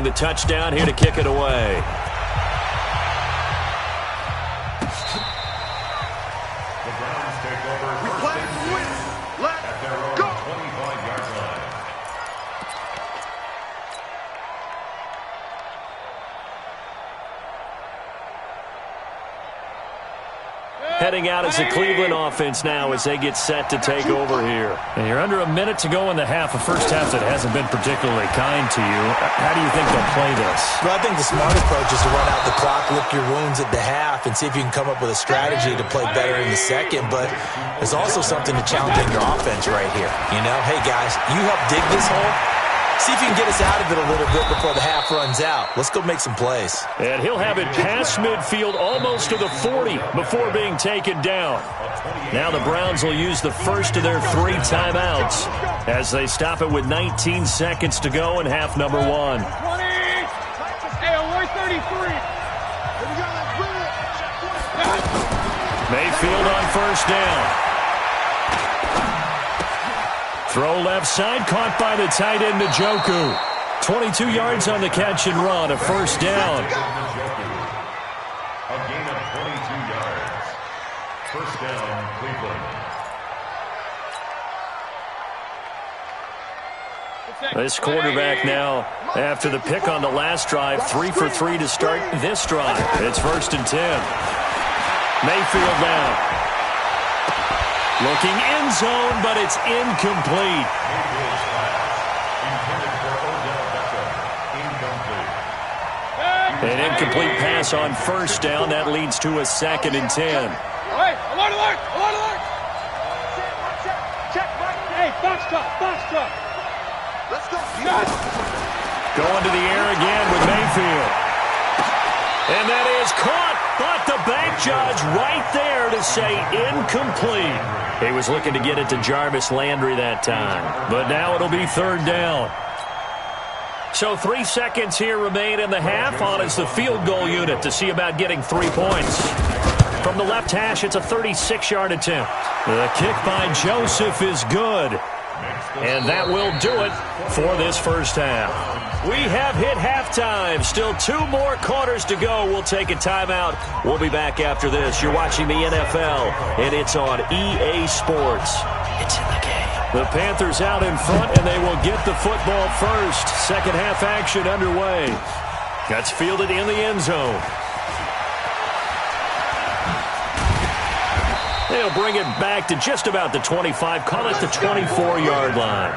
the touchdown here to kick it away. The Browns take over. We play to win. Let's go. 25-yard line. Heading out as the Cleveland offense now as they get set to take over here. And you're under a minute to go in the half, a first half that hasn't been particularly kind to you. How do you think they'll play this? Well, I think the smart approach is to run out the clock, lick your wounds at the half, and see if you can come up with a strategy to play better in the second. But there's also something to challenge in your offense right here. You know, hey, guys, you help dig this hole. See if you can get us out of it a little bit before the half runs out. Let's go make some plays. And he'll have it past midfield almost to the 40 before being taken down. Now the Browns will use the first of their 3 timeouts as they stop it with 19 seconds to go in half number 1. Mayfield on first down. Throw left side, caught by the tight end, Njoku. 22 yards on the catch and run, a first down. A gain of 22 yards. First down, Cleveland. This quarterback now, after the pick on the last drive, 3 for 3 to start this drive. It's 1st and 10. Mayfield now. Looking end zone, but it's incomplete. An incomplete pass on first down. That leads to a 2nd and 10. Hey, alert, alert, alert, alert. Check, right. Hey, box truck. Let's go. Going to the air again with Mayfield. And that is caught, but the bank judge right there to say incomplete. He was looking to get it to Jarvis Landry that time. But now it'll be 3rd down. So 3 seconds here remain in the half. On is the field goal unit to see about getting 3 points. From the left hash, it's a 36-yard attempt. The kick by Joseph is good. And that will do it for this first half. We have hit halftime. Still 2 more quarters to go. We'll take a timeout. We'll be back after this. You're watching the NFL, and it's on EA Sports. It's in the game. The Panthers out in front, and they will get the football first. Second half action underway. That's fielded in the end zone. They'll bring it back to just about the 25. Call it the 24-yard line.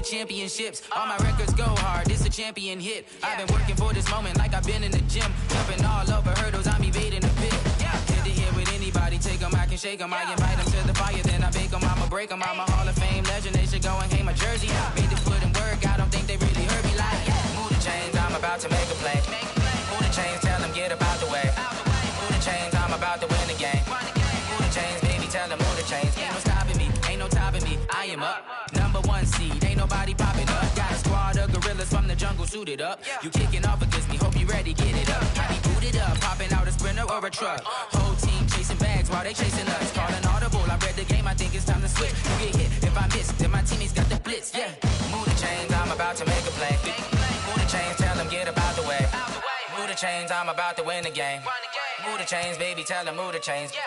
Championships, all my records go hard. This a champion hit. I've been working for this moment like I've been in the gym, jumping all over hurdles. I'm evading a bit. Head to head with anybody, take them, I can shake them. I invite them to the fire, then I bake them. I'ma break them. I'm a Hall of Fame legend. They should go and hang my jersey. Made this foot and work. I don't think they really heard me like. Move the chains, I'm about to make a play. Move the chains, tell them get about the way. Move the chains, I'm about to win the game. Move the chains, baby, tell them move the chains. Ain't no stopping me, ain't no topping me. I am up. #1 seed, ain't nobody popping up. Got a squad of gorillas from the jungle suited up. You kicking off against me, hope you ready, get it up. I be booted up, popping out a Sprinter or a truck. Whole team chasing bags while they chasing us. Calling audible, I read the game, I think it's time to switch. You get hit, if I miss, then my teammates got the blitz, Move the chains, I'm about to make a play. Move the chains, tell them get about the way. Move chains, I'm about to win the game. Move the chains, baby, tell them move the chains. Yeah.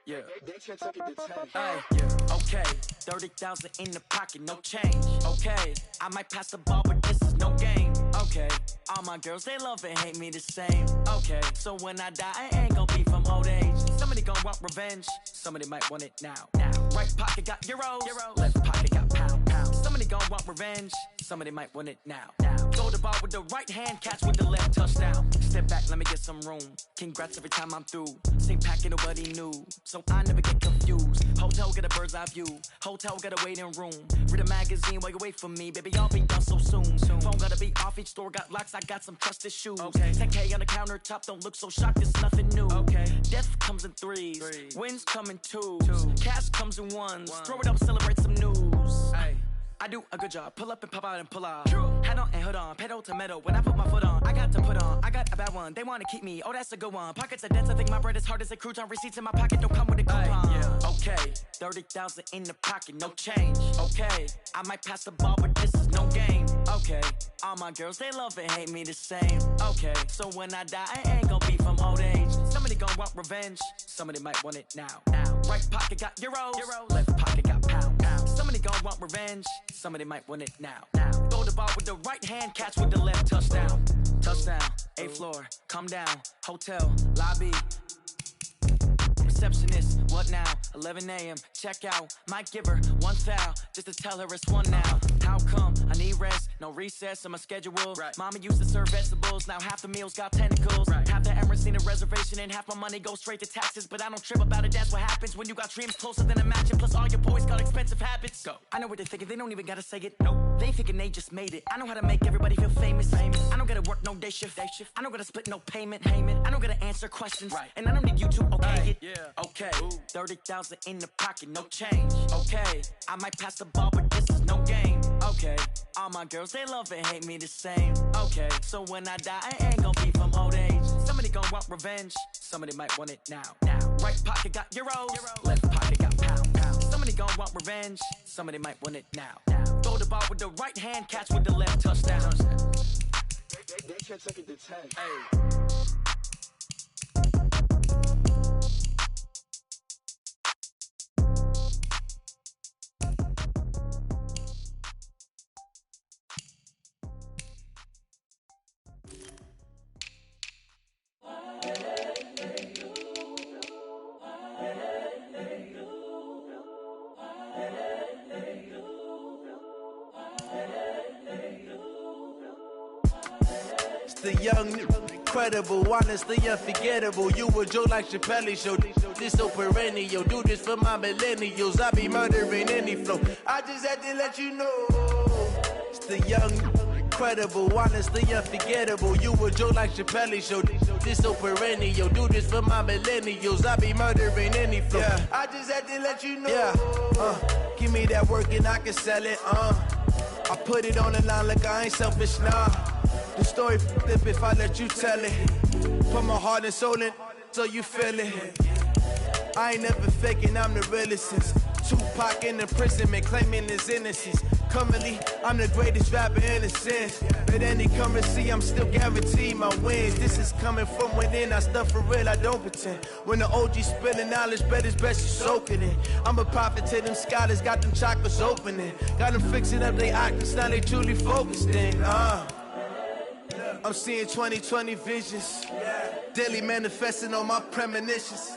Yeah. Hey, yeah. Okay, 30,000 in the pocket, no change. Okay, I might pass the ball, but this is no game. Okay, all my girls, they love and hate me the same. Okay, so when I die, I ain't gon' be from old age. Somebody gon' want revenge, somebody might want it now. Right pocket got euros, left pocket got pound. Somebody gon' want revenge, somebody might want it now. Throw the ball with the right hand, catch with the left, touchdown. Step back, let me get some room. Congrats every time I'm through. Same packet, nobody knew, so I never get confused. Hotel get a bird's eye view, hotel got a waiting room. Read a magazine while you wait for me, baby, I'll be done so soon. Phone gotta be off, each store got locks, I got some trusted shoes. 10K on the countertop, don't look so shocked, it's nothing new. Death comes in threes, wins come in twos, cash comes in ones. Throw it up, celebrate some news. I do a good job, pull up and pop out and pull out. Head on and hood on, pedal to metal. When I put my foot on, I got to put on. I got a bad one, they wanna keep me, oh that's a good one. Pockets are dense, I think my bread is hard as a crouton. Receipts in my pocket don't come with a coupon. Okay, 30,000 in the pocket, no change. Okay, I might pass the ball, but this is no game. Okay, all my girls, they love and hate me the same. Okay, so when I die, I ain't gon' be from old age. Somebody gon' want revenge, somebody might want it now. Right pocket got euros, left pocket got pound. Somebody gon' want revenge, somebody might want it now. Throw the ball with the right hand, catch with the left, touchdown. Touchdown, 8th floor, come down, hotel, lobby. Receptionist, what now? 11 a.m., check out. Might give her one foul, just to tell her it's one now. How come? I need rest, no recess on my schedule. Mama used to serve vegetables, now half the meals got tentacles. Half the Emirates need a reservation and half my money goes straight to taxes. But I don't trip about it, that's what happens when you got dreams closer than a mansion. Plus all your boys got expensive habits. Go. I know what they're thinking, they don't even gotta say it. Nope. They thinking they just made it. I know how to make everybody feel famous. I don't gotta work no day shift. I don't gotta split no payment. I don't gotta answer questions. And I don't need you to okay it. Okay, 30,000 in the pocket, no change. Okay, I might pass the ball, but this is no game. Okay, all my girls, they love and hate me the same. Okay, so when I die, I ain't gon' be from old age. Somebody gon' want revenge, somebody might want it now. Right pocket got euros, left pocket got pound. Somebody gon' want revenge, somebody might want it now. Throw the ball with the right hand, catch with the left, touchdown. They can't take it to 10. The young, incredible, honestly unforgettable. You a joke like Chappelle Show. This so perennial. Do this for my millennials. I be murdering any flow. I just had to let you know. It's the young, incredible, honestly unforgettable. You a joke like Chappelle Show. This so perennial. Do this for my millennials. I be murdering any flow. I just had to let you know. Give me that work and I can sell it. I put it on the line like I ain't selfish, nah. The story flip if I let you tell it. Put my heart and soul in so you feel it. I ain't never faking, I'm the realest since Tupac in imprisonment, claiming his innocence. Currently, I'm the greatest rapper in a sense. But any currency, I'm still guaranteed my wins. This is coming from within, I stuff for real, I don't pretend. When the OG spilling knowledge, bet it's best you soak it in. I'm a prophet to them scholars, got them chakras opening. Got them fixing up their octaves, now they truly focused in. I'm seeing 2020 visions, daily manifesting on my premonitions.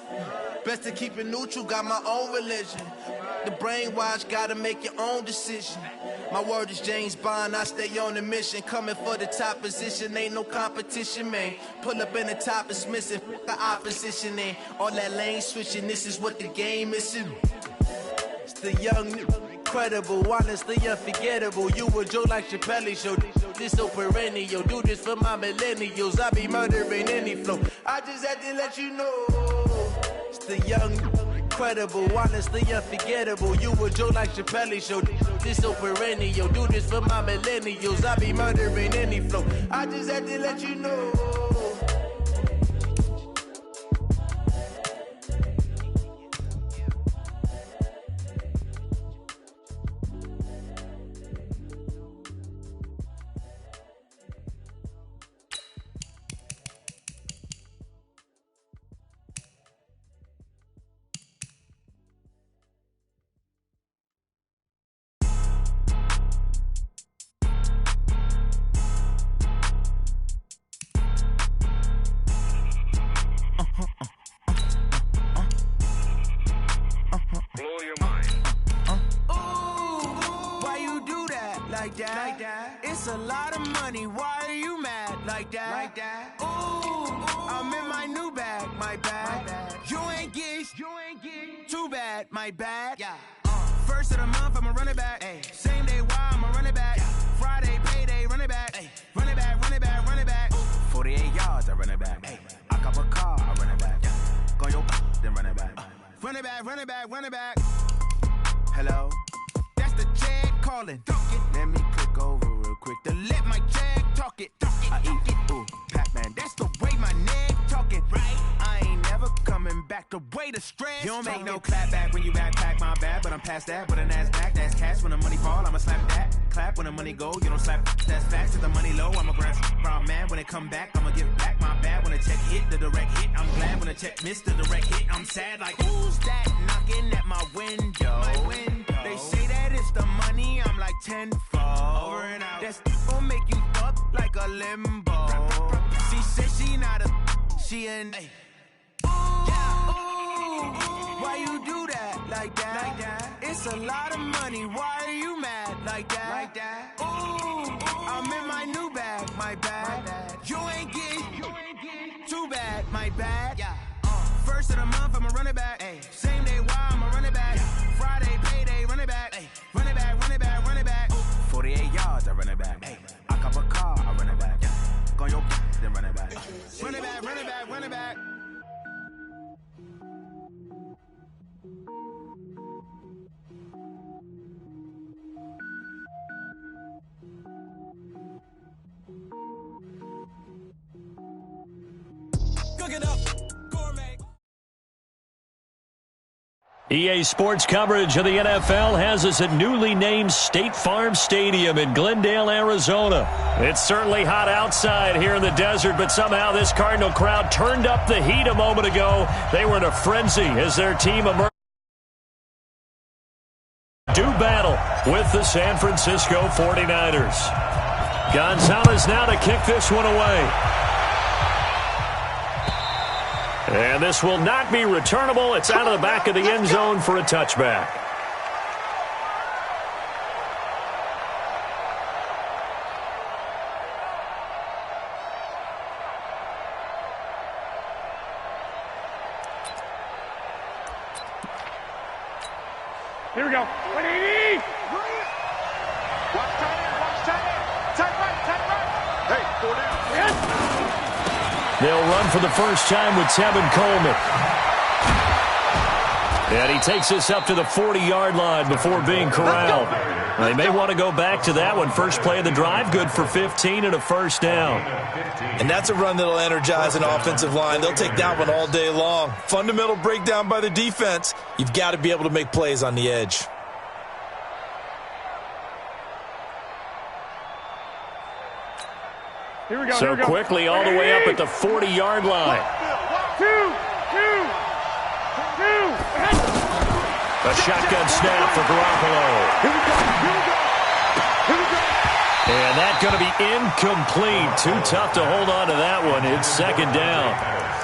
Best to keep it neutral, got my own religion. The brainwash, gotta make your own decision. My word is James Bond, I stay on a mission. Coming for the top position, ain't no competition, man. Pull up in the top, it's missing, the opposition in. All that lane switching, this is what the game is. It's the young, incredible, honestly unforgettable. You a joke like Chappelle Show. This so perennial. Do this for my millennials. I be murdering any flow. I just had to let you know. It's the young, incredible, honestly unforgettable. You a joke like Chappelle Show. This so perennial. Do this for my millennials. I be murdering any flow. I just had to let you know. like that. It's a lot of money. Why are you mad like that? Ooh, I'm in my new bag, my bad. You ain't get too bad, my bad. First of the month, I'ma run it back. Same day, why I'ma run it back. Friday, payday, run it back. Run it back, run it back, run it back. 48 yards, I run it back. I cop a car, I run it back. Go your then run it back. Run it back, run it back, run it back. Hello? That's the jag calling. Let me click over real quick to let my jag talk it. I eat it, ooh, Pac-Man. That's the way my neck talking. Right? I ain't never coming back. The way the stress. You don't make no clap back when you backpack, my bad. But I'm past that with a NASDAQ. That's cash when the money fall. I'ma slap that. Clap when the money go. You don't slap. That's fast to the money low. I'ma grab brown man when it come back. I'ma give back my bad when the check hit the direct hit. I'm glad when the check missed the direct hit. I'm sad like who's that knocking at my window? They say that it's the money. I'm like tenfold. Over and out. That's gon' make you up like a limbo. She said she not a. She an. Why you do that like that? It's a lot of money. Why are you mad like that? Ooh, I'm in my new bag, my bad. You ain't get too bad, my bad. First of the month, I'ma run it back. Same day, why I'ma run it back. Friday, payday, run it back. Run it back, run it back, run it back. 48 yards, I run it back. I cop a car, I run it back. Go your then run it back. Run it back, run it back, run it back. EA Sports coverage of the NFL has us at newly named State Farm Stadium in Glendale, Arizona. It's certainly hot outside here in the desert, but somehow this Cardinal crowd turned up the heat a moment ago. They were in a frenzy as their team emerged. Do battle with the San Francisco 49ers. Gonzalez now to kick this one away. And this will not be returnable. It's out of the back of the end zone for a touchback. Here we go. 180. Watch tight end. Tight right. Hey, 4 down. They'll run for the first time with Tevin Coleman. And he takes this up to the 40-yard line before being corralled. They may want to go back to that one. First play of the drive, good for 15 and a first down. And that's a run that'll energize an offensive line. They'll take that one all day long. Fundamental breakdown by the defense. You've got to be able to make plays on the edge. Here we go. So quickly all the way up at the 40-yard line. Two. A shotgun snap for Garoppolo. Here we go. And that's going to be incomplete. Too tough to hold on to that one. It's second down.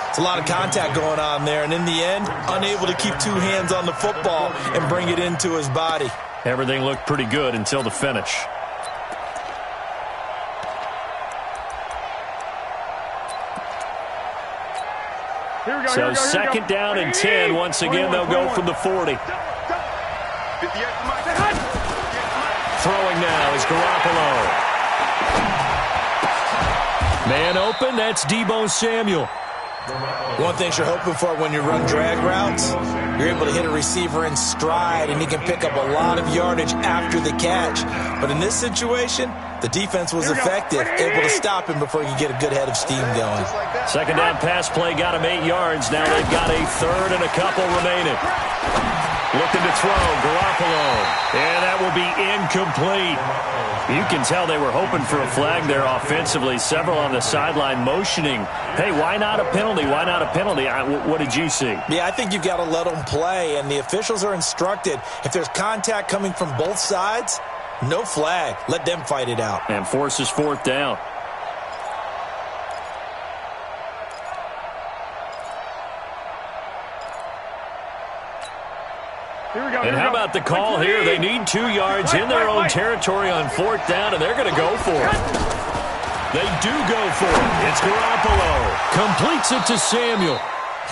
It's a lot of contact going on there, and in the end, unable to keep two hands on the football and bring it into his body. Everything looked pretty good until the finish. So second down and 10. Once again, they'll go from the 40. Throwing now is Garoppolo. Man open, that's Deebo Samuel. One thing you're hoping for when you run drag routes, you're able to hit a receiver in stride, and he can pick up a lot of yardage after the catch. But in this situation, the defense was effective, able to stop him before he could get a good head of steam going. Second down pass play got him 8 yards. Now they've got a third and a couple remaining. Looking to throw, Garoppolo. And that will be incomplete. You can tell they were hoping for a flag there offensively. Several on the sideline motioning. Hey, why not a penalty? Why not a penalty? What did you see? Yeah, I think you've got to let them play, and the officials are instructed. If there's contact coming from both sides, no flag. Let them fight it out. And forces fourth down. And how about the call here? They need 2 yards in their own territory on 4th down, and they're going to go for it. They do go for it. It's Garoppolo. Completes it to Samuel.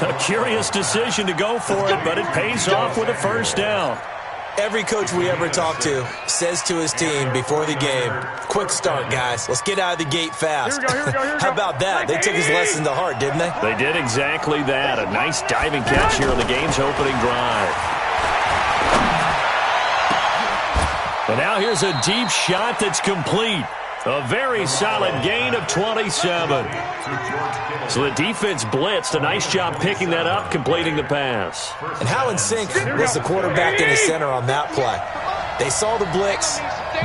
A curious decision to go for it, but it pays off with a 1st down. Every coach we ever talk to says to his team before the game, quick start, guys. Let's get out of the gate fast. Here we go. How about that? They took his lesson to heart, didn't they? They did exactly that. A nice diving catch here on the game's opening drive. And now here's a deep shot that's complete. A very solid gain of 27. So the defense blitzed. A nice job picking that up, completing the pass. And how in sync was the quarterback in the center on that play? They saw the blitz,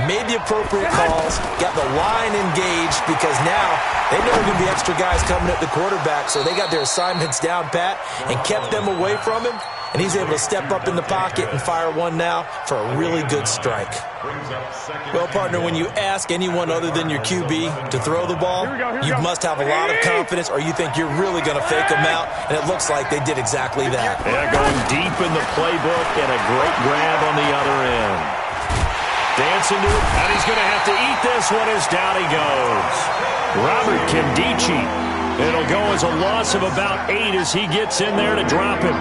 made the appropriate calls, got the line engaged because now they know there are going to be extra guys coming at the quarterback, so they got their assignments down pat and kept them away from him. And he's able to step up in the pocket and fire one now for a really good strike. Well, partner, when you ask anyone other than your QB to throw the ball, you must have a lot of confidence or you think you're really going to fake them out, and it looks like they did exactly that. Yeah, going deep in the playbook and a great grab on the other end. Dancing to it, and he's going to have to eat this one as down he goes. Robert Kendichi. It'll go as a loss of about 8 as he gets in there to drop him.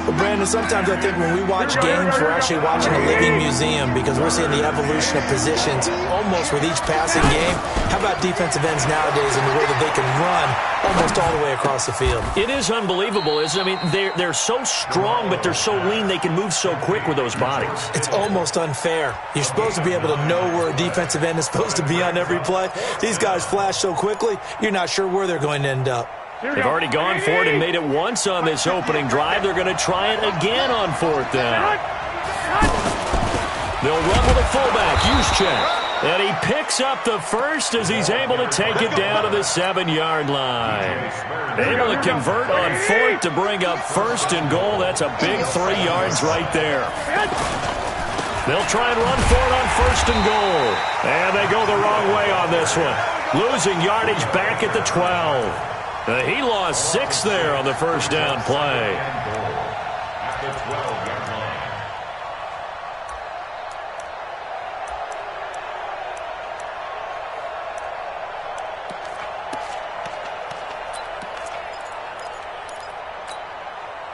Well, Brandon, sometimes I think when we watch games, we're actually watching a living museum because we're seeing the evolution of positions almost with each passing game. How about defensive ends nowadays and the way that they can run almost all the way across the field? It is unbelievable, isn't it? I mean, they're so strong, but they're so lean, they can move so quick with those bodies. It's almost unfair. You're supposed to be able to know where a defensive end is supposed to be on every play. These guys flash so quickly, you're not sure where they're going to end up. They've already gone for it and made it once on this opening drive. They're going to try it again on 4th down. They'll run with a fullback, Juszczyk. And he picks up the first as he's able to take it down to the 7-yard line. Able to convert on 4th to bring up 1st and goal. That's a big 3 yards right there. They'll try and run for it on 1st and goal. And they go the wrong way on this one. Losing yardage back at the 12. He lost 6 there on the 1st down play.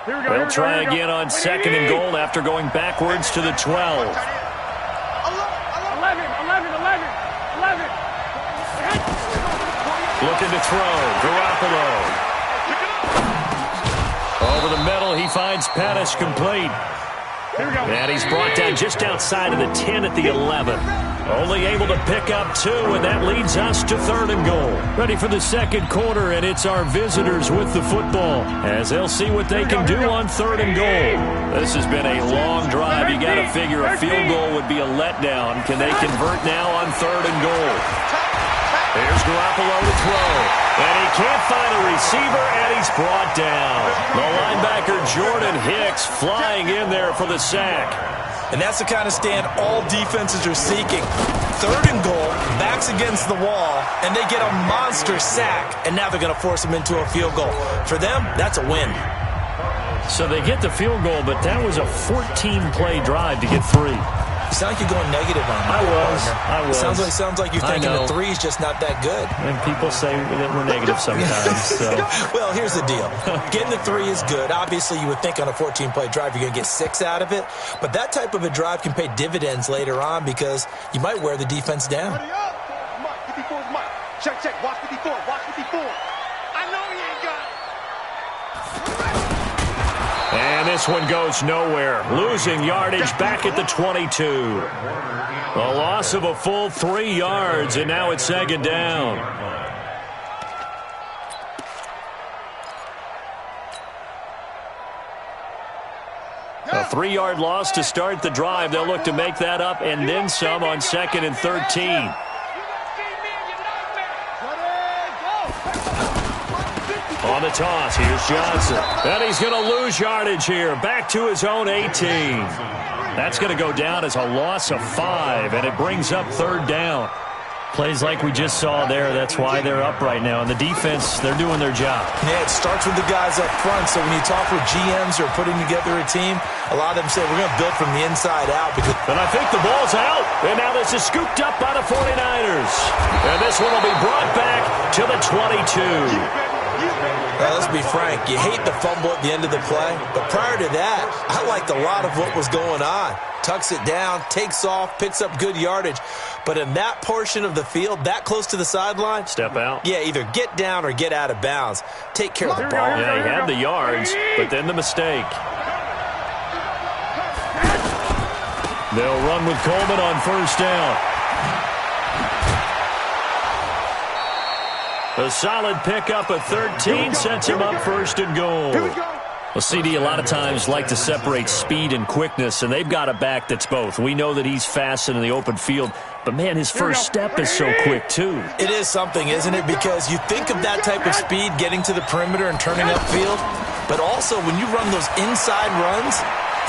They'll try again on 2nd and goal after going backwards to the 12. 11. Looking to throw. Garoppolo. Over the middle, he finds Pettis complete. And he's brought down just outside of the 10 at the 11. Only able to pick up 2, and that leads us to 3rd and goal. Ready for the 2nd quarter, and it's our visitors with the football as they'll see what they can do on 3rd and goal. This has been a long drive. You got to figure a field goal would be a letdown. Can they convert now on 3rd and goal? Here's Garoppolo to throw. And he can't find a receiver, and he's brought down. The linebacker Jordan Hicks flying in there for the sack. And that's the kind of stand all defenses are seeking. 3rd and goal, backs against the wall, and they get a monster sack. And now they're going to force them into a field goal. For them, that's a win. So they get the field goal, but that was a 14-play drive to get 3. You sound like you're going negative on me. I was. Sounds like you're thinking the 3's just not that good. And people say that we're negative sometimes. So. Well, here's the deal. Getting the 3 is good. Obviously, you would think on a 14-play drive you're going to get 6 out of it. But that type of a drive can pay dividends later on because you might wear the defense down. Mike, 54's Mike. Check. Watch 54. I know he ain't got it. And this one goes nowhere. Losing yardage back at the 22. A loss of a full 3 yards, and now it's 2nd down. A 3-yard loss to start the drive. They'll look to make that up and then some on 2nd and 13. On the toss, here's Johnson. And he's going to lose yardage here. Back to his own 18. That's going to go down as a loss of 5, and it brings up 3rd down. Plays like we just saw there, that's why they're up right now. And the defense, they're doing their job. Yeah, it starts with the guys up front. So when you talk with GMs or putting together a team, a lot of them say we're going to build from the inside out. And I think the ball's out. And now this is scooped up by the 49ers. And this one will be brought back to the 22. Now, let's be frank. You hate the fumble at the end of the play. But prior to that, I liked a lot of what was going on. Tucks it down, takes off, picks up good yardage. But in that portion of the field, that close to the sideline, step out. Yeah, either get down or get out of bounds. Take care of the ball. Yeah, he had the yards, but then the mistake. They'll run with Coleman on first down. A solid pickup of 13 sets him up first and goal. Well, CD, a lot of times like to separate speed and quickness, and they've got a back that's both. We know that he's fast in the open field, but, man, his first step is so quick, too. It is something, isn't it? Because you think of that type of speed getting to the perimeter and turning upfield, but also when you run those inside runs,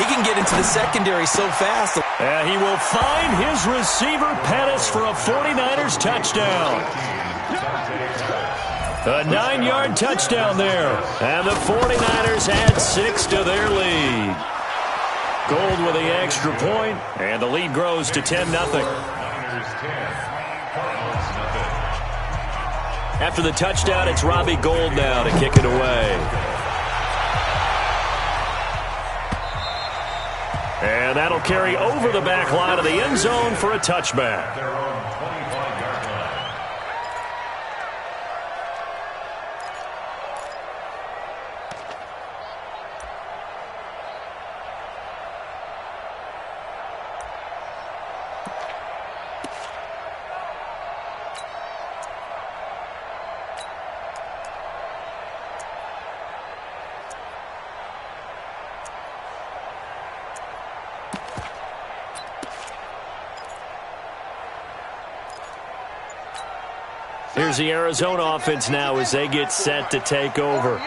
he can get into the secondary so fast. And he will find his receiver, Pettis, for a 49ers touchdown. A 9-yard touchdown there. And the 49ers add 6 to their lead. Gold with the extra point, and the lead grows to 10-0. After the touchdown, it's Robbie Gould now to kick it away. And that'll carry over the back line of the end zone for a touchback. Here's the Arizona offense now as they get set to take over.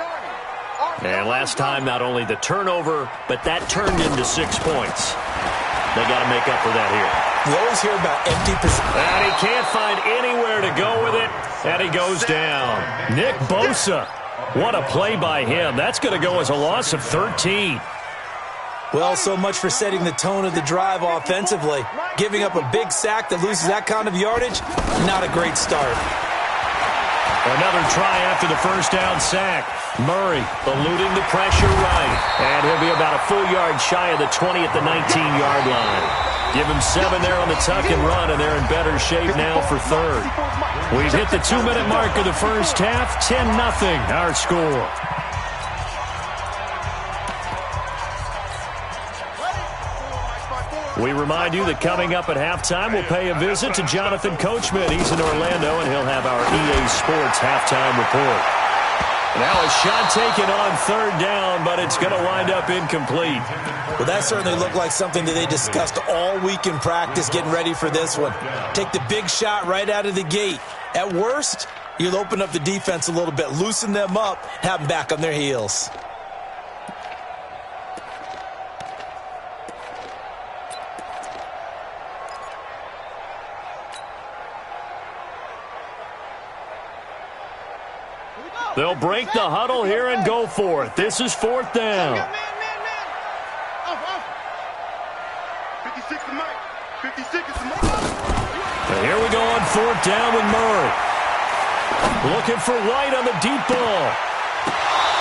And last time, not only the turnover, but that turned into 6 points. They got to make up for that here. We always hear about empty possession. And he can't find anywhere to go with it, and he goes down. Nick Bosa, what a play by him. That's going to go as a loss of 13. Well, so much for setting the tone of the drive offensively. Giving up a big sack that loses that kind of yardage, not a great start. Another try after the first down sack. Murray eluding the pressure right. And he'll be about a full yard shy of the 20 at the 19-yard line. Give him 7 there on the tuck and run, and they're in better shape now for third. We've hit the 2-minute mark of the first half. 10-0 our score. We remind you that coming up at halftime, we'll pay a visit to Jonathan Coachman. He's in Orlando, and he'll have our EA Sports halftime report. Now a shot taken on third down, but it's going to wind up incomplete. Well, that certainly looked like something that they discussed all week in practice, getting ready for this one. Take the big shot right out of the gate. At worst, you'll open up the defense a little bit, loosen them up, have them back on their heels. They'll break the huddle here and go for it. This is fourth down. 56 to Mike. 56 to Mike. And here we go on fourth down with Murray. Looking for White on the deep ball.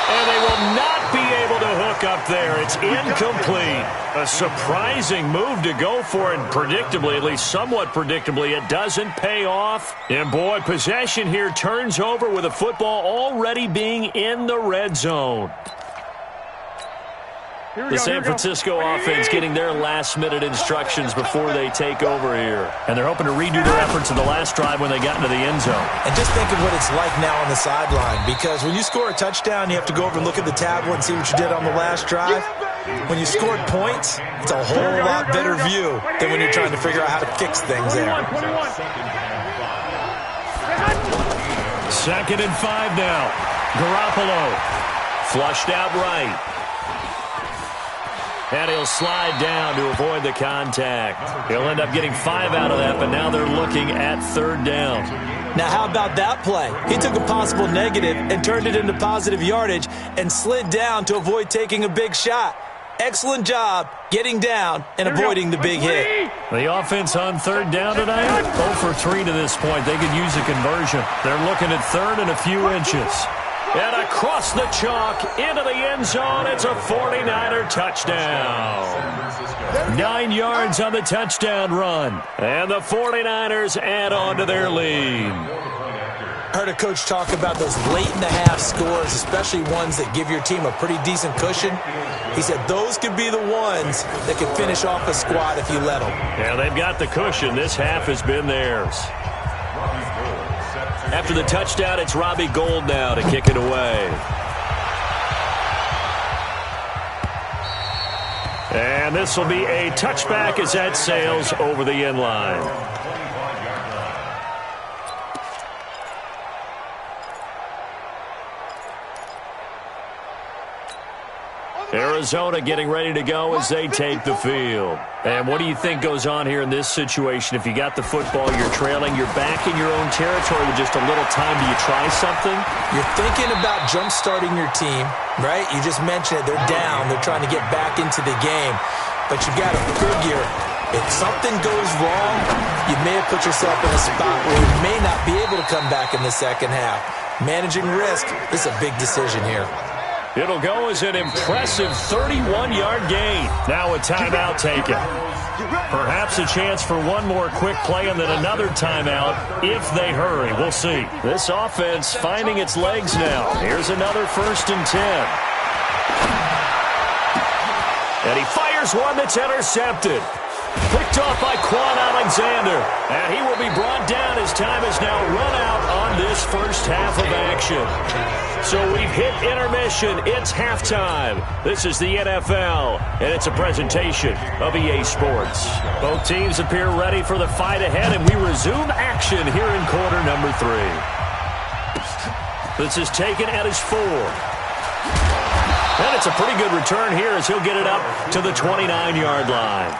And they will not be able to hook up there. It's incomplete. A surprising move to go for it. And predictably, at least somewhat predictably, it doesn't pay off. And boy, possession here turns over with the football already being in the red zone. The San Francisco offense getting their last-minute instructions before they take over here. And they're hoping to redo their efforts in the last drive when they got into the end zone. And just think of what it's like now on the sideline, because when you score a touchdown, you have to go over and look at the tablet and see what you did on the last drive. When you scored points, it's a whole lot better view than when you're trying to figure out how to fix things there. 2nd and 5 now. Garoppolo flushed out right. And he'll slide down to avoid the contact. He'll end up getting 5 out of that, but now they're looking at 3rd down. Now, how about that play? He took a possible negative and turned it into positive yardage and slid down to avoid taking a big shot. Excellent job getting down and avoiding the big hit. The offense on 3rd down tonight, 0 for 3 to this point. They could use a conversion. They're looking at 3rd and a few inches. And across the chalk, into the end zone, it's a 49er touchdown. 9 yards on the touchdown run. And the 49ers add on to their lead. I heard a coach talk about those late-in-the-half scores, especially ones that give your team a pretty decent cushion. He said those could be the ones that could finish off a squad if you let them. Yeah, they've got the cushion. This half has been theirs. After the touchdown, it's Robbie Gould now to kick it away. And this will be a touchback as that sails over the end line. Arizona getting ready to go as they take the field. And what do you think goes on here in this situation? If you got the football, you're trailing, you're back in your own territory with just a little time. Do you try something? You're thinking about jump-starting your team, right? You just mentioned it. They're down. They're trying to get back into the game. But you got to figure, if something goes wrong, you may have put yourself in a spot where you may not be able to come back in the second half. Managing risk is a big decision here. It'll go as an impressive 31-yard gain. Now a timeout taken. Perhaps a chance for one more quick play and then another timeout if they hurry. We'll see. This offense finding its legs now. Here's another 1st and 10. And he fires one that's intercepted. Picked off by Quan Alexander. And he will be brought down as time is now run out on this first half of action. So we've hit intermission. It's halftime. This is the NFL, and it's a presentation of EA Sports. Both teams appear ready for the fight ahead, and we resume action here in quarter number 3. This is taken at his 4. And it's a pretty good return here as he'll get it up to the 29-yard line.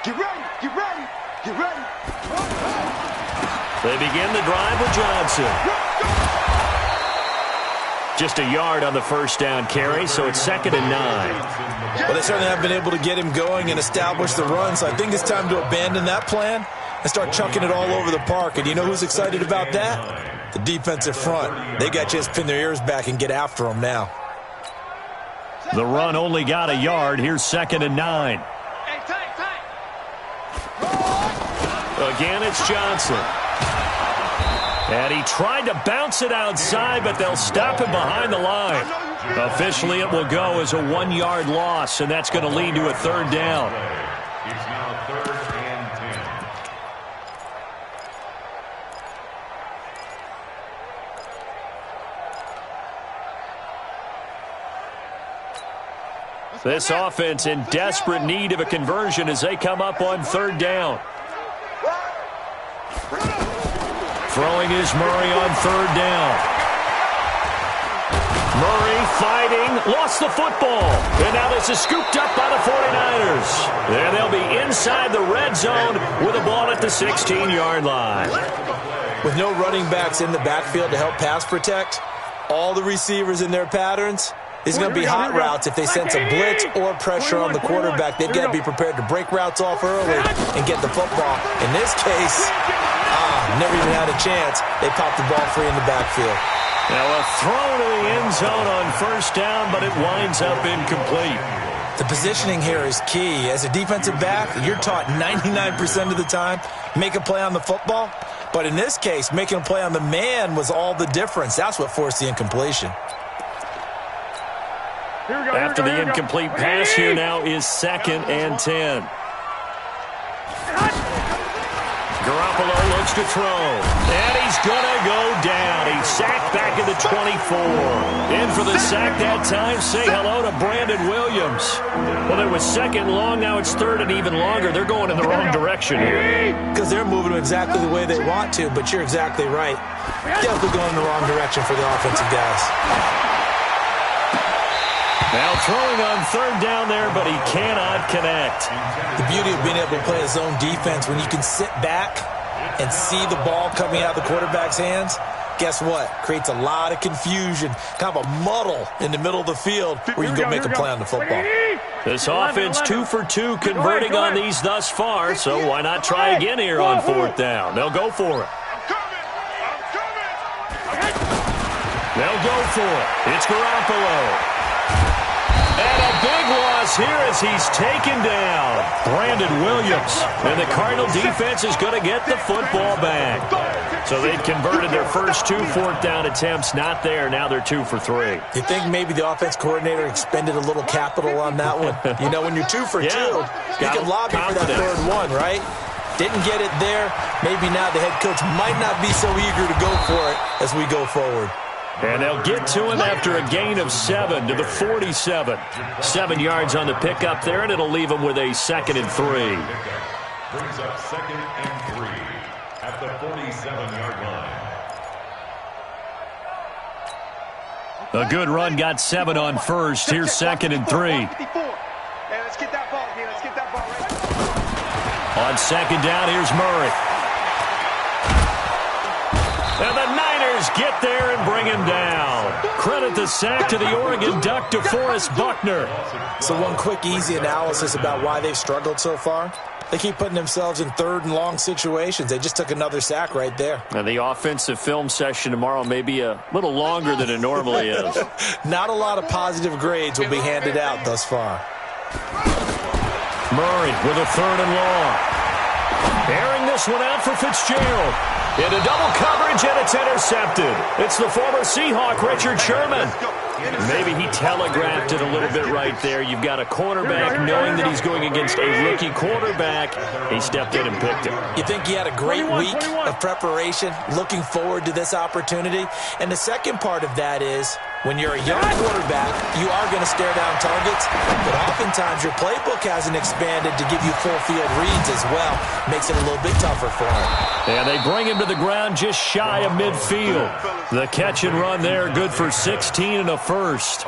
Get ready, get ready, get ready. They begin the drive with Johnson. Just a yard on the first down carry, so it's 2nd and 9. Well, they certainly have been able to get him going and establish the run, so I think it's time to abandon that plan and start chunking it all over the park. And you know who's excited about that? The defensive front. They got to just pin their ears back and get after him now. The run only got a yard. Here's 2nd and 9. Again, it's Johnson. And he tried to bounce it outside, but they'll stop him behind the line. Officially, it will go as a 1-yard loss, and that's going to lead to a 3rd down. It's now 3rd and 10. This offense in desperate need of a conversion as they come up on 3rd down. Throwing is Murray on 3rd down. Murray fighting, lost the football. And now this is scooped up by the 49ers. And they'll be inside the red zone with a ball at the 16-yard line. With no running backs in the backfield to help pass protect, all the receivers in their patterns, these are going to be hot routes. If they sense a blitz or pressure on the quarterback, they've got to be prepared to break routes off early and get the football. In this case, never even had a chance. They popped the ball free in the backfield. Now a throw to the end zone on 1st down, but it winds up incomplete. The positioning here is key. As a defensive back, you're taught 99% of the time, make a play on the football. But in this case, making a play on the man was all the difference. That's what forced the incompletion. After the incomplete pass, here now is 2nd and 10. Garoppolo looks looks to throw. And he's going to go down. He's sacked back at the 24. In for the sack that time. Say hello to Brandon Williams. Well, it was second long. Now it's third and even longer. They're going in the wrong direction here. Because they're moving exactly the way they want to, but you're exactly right. Definitely going in the wrong direction for the offensive guys. Now throwing on third down there, but he cannot connect. The beauty of being able to play a zone defense, when you can sit back and see the ball coming out of the quarterback's hands, guess what? Creates a lot of confusion, kind of a muddle in the middle of the field where you can go make a play on the football. This offense 2 for 2 converting on these thus far, so why not try again here on fourth down? They'll go for it. They'll go for it. It's Garoppolo. And a big loss here as he's taken down. Brandon Williams. And the Cardinal defense is going to get the football back. So they'd converted their first 2 fourth down attempts. Not there. Now they're 2 for 3. You think maybe the offense coordinator expended a little capital on that one? You know, when you're 2 for 2, you can lobby for that third one, right? Didn't get it there. Maybe now the head coach might not be so eager to go for it as we go forward. And they'll get to him after a gain of 7 to the 47. 7 yards on the pickup there, and it'll leave him with a 2nd and 3. Brings up 2nd and 3 at the 47-yard line. A good run got 7 on first. Here's 2nd and 3. Let's get that ball again. Let's get that ball right. On second down, here's Murray. And the Niners get there and bring him down. Credit the sack to the Oregon Duck, DeForest Buckner. So one quick, easy analysis about why they've struggled so far. They keep putting themselves in third and long situations. They just took another sack right there. And the offensive film session tomorrow may be a little longer than it normally is. Not a lot of positive grades will be handed out thus far. Murray with a 3rd and long. Airing this one out for Fitzgerald. Into double coverage, and it's intercepted. It's the former Seahawk, Richard Sherman. Maybe he telegraphed it a little bit right there. You've got a quarterback knowing that he's going against a rookie quarterback. He stepped in and picked it. You think he had a great week of preparation, looking forward to this opportunity? And the second part of that is, when you're a young quarterback, you are going to stare down targets, but oftentimes your playbook hasn't expanded to give you full field reads as well. Makes it a little bit tougher for him. And they bring him to the ground just shy of midfield. The catch and run there, good for 16 and a first.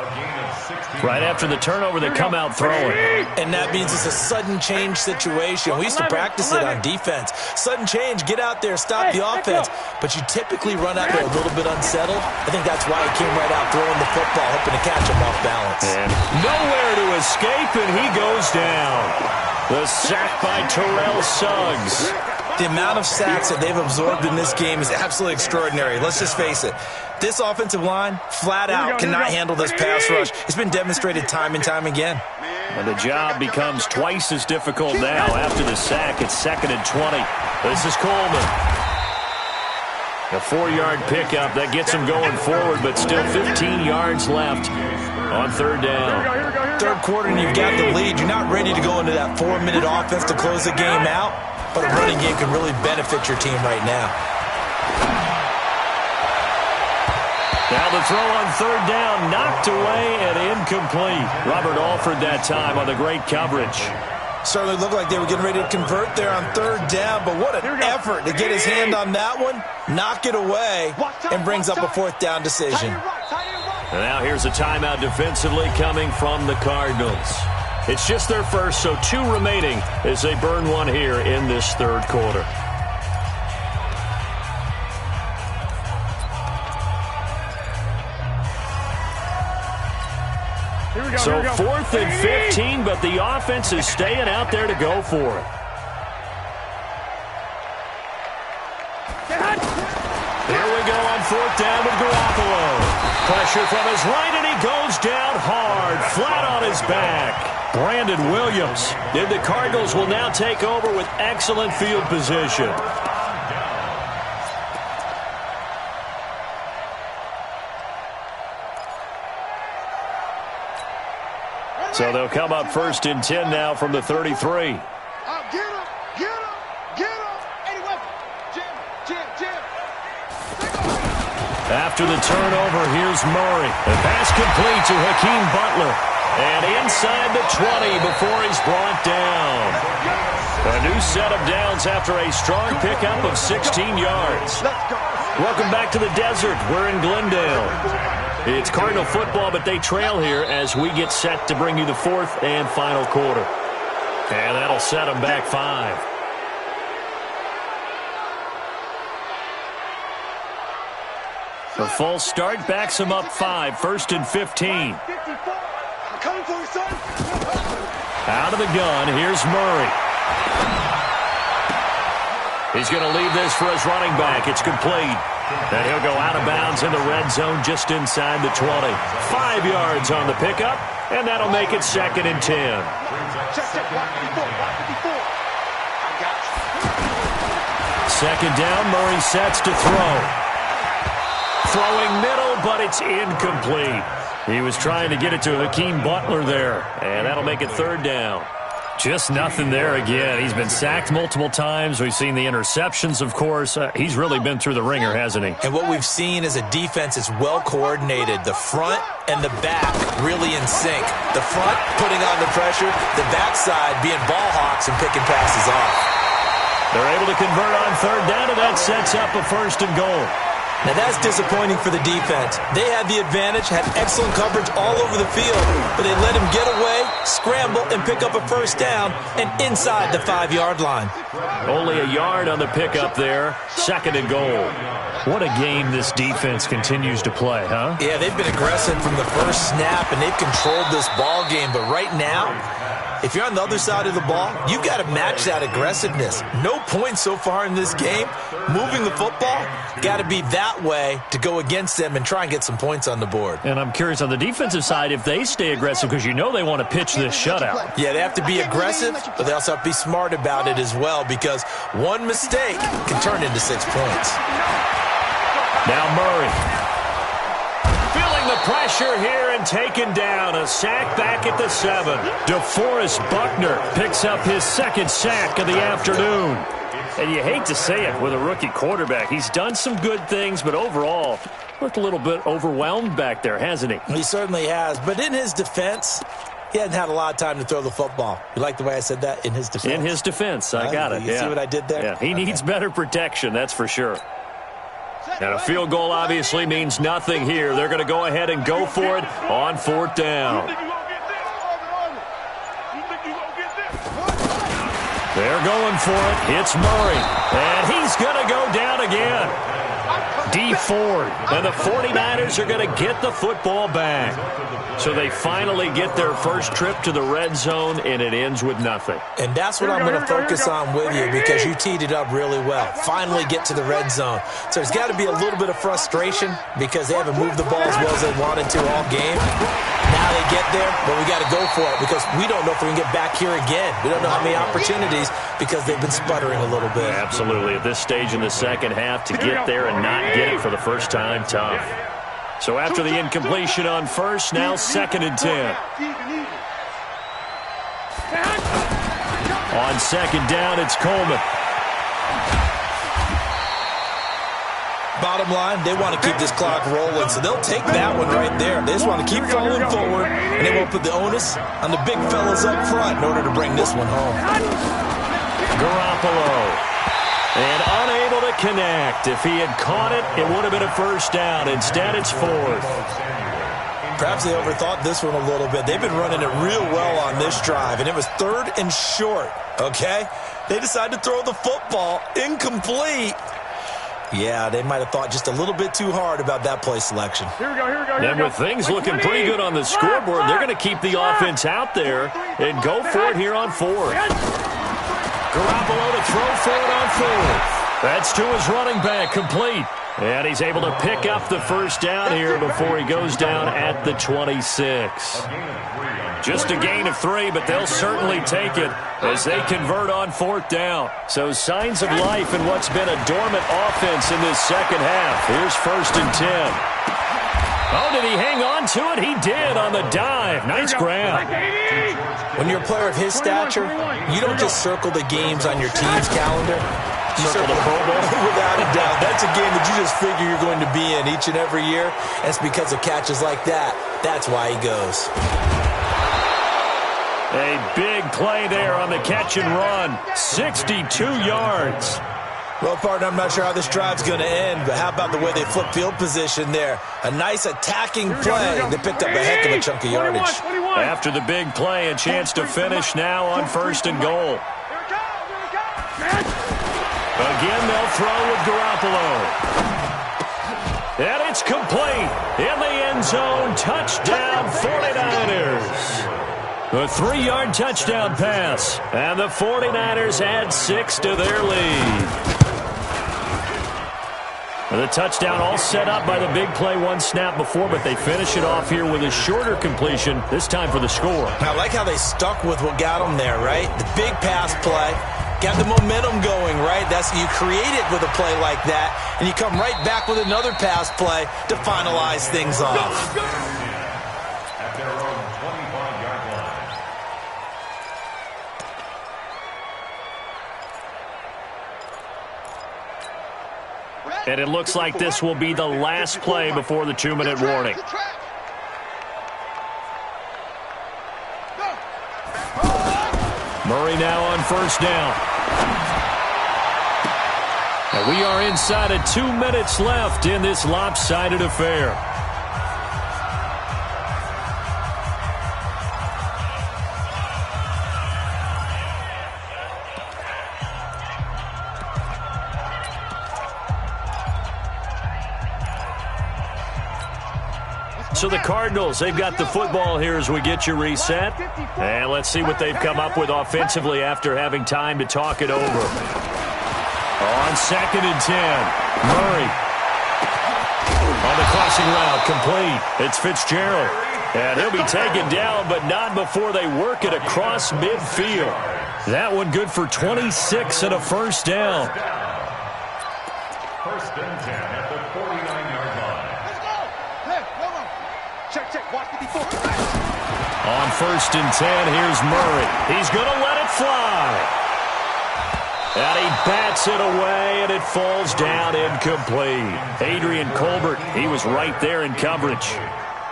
Right after the turnover, they come out throwing. And that means it's a sudden change situation. We used to practice it on defense. Sudden change, get out there, stop the offense. But you typically run out there a little bit unsettled. I think that's why he came right out throwing the football, hoping to catch him off balance. And nowhere to escape, and he goes down. The sack by Terrell Suggs. The amount of sacks that they've absorbed in this game is absolutely extraordinary. Let's just face it. This offensive line, flat out, cannot handle this pass rush. It's been demonstrated time and time again. And the job becomes twice as difficult now. After the sack, it's 2nd and 20. This is Coleman. A 4-yard pickup. That gets him going forward, but still 15 yards left on 3rd down. Third quarter, and you've got the lead. You're not ready to go into that 4-minute offense to close the game out, but a running game can really benefit your team right now. Now the throw on 3rd down, knocked away and incomplete. Robert Alford that time on the great coverage. Certainly looked like they were getting ready to convert there on 3rd down, but what an effort to get his hand on that one, knock it away, and brings up a 4th down decision. And now here's a timeout defensively coming from the Cardinals. It's just their first, so 2 remaining as they burn one here in this 3rd quarter. So 4th and 15, but the offense is staying out there to go for it. Here we go on 4th down with Garoppolo. Pressure from his right, and he goes down hard, flat on his back. Brandon Williams. And the Cardinals will now take over with excellent field position. So they'll come up 1st and 10 now from the 33. Get him! Get him! Get him! 81. Jim. After the turnover, here's Murray. The pass complete to Hakeem Butler. And inside the 20 before he's brought down. A new set of downs after a strong pickup of 16 yards. Welcome back to the desert. We're in Glendale. It's Cardinal football, but they trail here as we get set to bring you the fourth and final quarter. And that'll set them back 5. The false start backs him up 5, 1st and 15. Out of the gun, here's Murray. He's going to leave this for his running back. It's complete. And he'll go out of bounds in the red zone just inside the 20. 5 yards on the pickup, and that'll make it 2nd and 10. Second down, Murray sets to throw. Throwing middle, but it's incomplete. He was trying to get it to Hakeem Butler there, and that'll make it 3rd down. Just nothing there again. He's been sacked multiple times. We've seen the interceptions, of course. He's really been through the ringer, hasn't he? And what we've seen is a defense is well coordinated. The front and the back really in sync. The front putting on the pressure, the backside being ball hawks and picking passes off. They're able to convert on 3rd down, and that sets up a 1st and goal. Now, that's disappointing for the defense. They had the advantage, had excellent coverage all over the field, but they let him get away, scramble, and pick up a 1st down, and inside the 5-yard line. Only a yard on the pickup there. 2nd and goal. What a game this defense continues to play, huh? Yeah, they've been aggressive from the first snap, and they've controlled this ball game. But right now, if you're on the other side of the ball, you've got to match that aggressiveness. No points so far in this game. Moving the football, got to be that way to go against them and try and get some points on the board. And I'm curious on the defensive side if they stay aggressive, because you know they want to pitch this shutout. Yeah, they have to be aggressive, but they also have to be smart about it as well, because one mistake can turn into 6 points. Now Murray. Feeling the pressure here and taken down. A sack back at the 7. DeForest Buckner picks up his 2nd sack of the afternoon. And you hate to say it with a rookie quarterback. He's done some good things, but overall, looked a little bit overwhelmed back there, hasn't he? He certainly has. But in his defense, he hasn't had a lot of time to throw the football. You like the way I said that? In his defense? In his defense. I got it. You see what I did there? Yeah, he needs better protection, that's for sure. And a field goal obviously means nothing here. They're going to go ahead and go for it on 4th down. They're going for it. It's Murray. And he's going to go down again. D Ford. And the 49ers are going to get the football back. So they finally get their first trip to the red zone, and it ends with nothing. And that's what I'm going to focus on with you, because you teed it up really well. Finally get to the red zone. So there's got to be a little bit of frustration because they haven't moved the ball as well as they wanted to all game. Now they get there, but we got to go for it because we don't know if we can get back here again. We don't know how many opportunities because they've been sputtering a little bit. Absolutely. At this stage in the second half, to get there and not get it for the first time, tough. So after the incompletion on 1st, now 2nd and 10. On 2nd down, it's Coleman. Bottom line, they want to keep this clock rolling, so they'll take that one right there. They just want to keep falling forward, and they won't put the onus on the big fellas up front in order to bring this one home. Garoppolo. And unable to connect. If he had caught it, it would have been a 1st down. Instead, it's 4th. Perhaps they overthought this one a little bit. They've been running it real well on this drive, and it was 3rd and short, okay? They decided to throw the football incomplete. Yeah, they might have thought just a little bit too hard about that play selection. And with things looking pretty good on the scoreboard, they're going to keep the offense out there and go for it here on 4th. Garoppolo to throw for it on 4th. That's to his running back, complete. And he's able to pick up the 1st down here before he goes down at the 26. Just a gain of 3, but they'll certainly take it as they convert on 4th down. So signs of life in what's been a dormant offense in this second half. Here's 1st and 10. Oh, did he hang on to it? He did on the dive. Nice grab. When you're a player of his stature, you don't just circle the games on your team's calendar. Circle the Pro Bowl? Without a doubt. That's a game that you just figure you're going to be in each and every year. And it's because of catches like that. That's why he goes. A big play there on the catch and run. 62 yards. Well, partner, I'm not sure how this drive's going to end, but how about the way they flip field position there? A nice attacking play. They picked up a heck of a chunk of yardage. After the big play, a chance to finish now on 1st and goal. Again, they'll throw with Garoppolo. And it's complete. In the end zone, touchdown 49ers. A 3-yard touchdown pass. And the 49ers add 6 to their lead. The touchdown all set up by the big play one snap before, but they finish it off here with a shorter completion, this time for the score. I like how they stuck with what got them there, right? The big pass play. Got the momentum going, right? You create it with a play like that, and you come right back with another pass play to finalize things off. At their own 25-yard line. And it looks like this will be the last play before the 2-minute warning. Murray now on 1st down. And we are inside of 2 minutes left in this lopsided affair. So the Cardinals, they've got the football here as we get you reset. And let's see what they've come up with offensively after having time to talk it over. On 2nd and 10, Murray. On the crossing route, complete. It's Fitzgerald. And he'll be taken down, but not before they work it across midfield. That one good for 26 and a 1st down. 1st and 10 at the 49-yard line. On 1st and 10, here's Murray. He's going to let it fly. And he bats it away, and it falls down incomplete. Adrian Colbert, he was right there in coverage.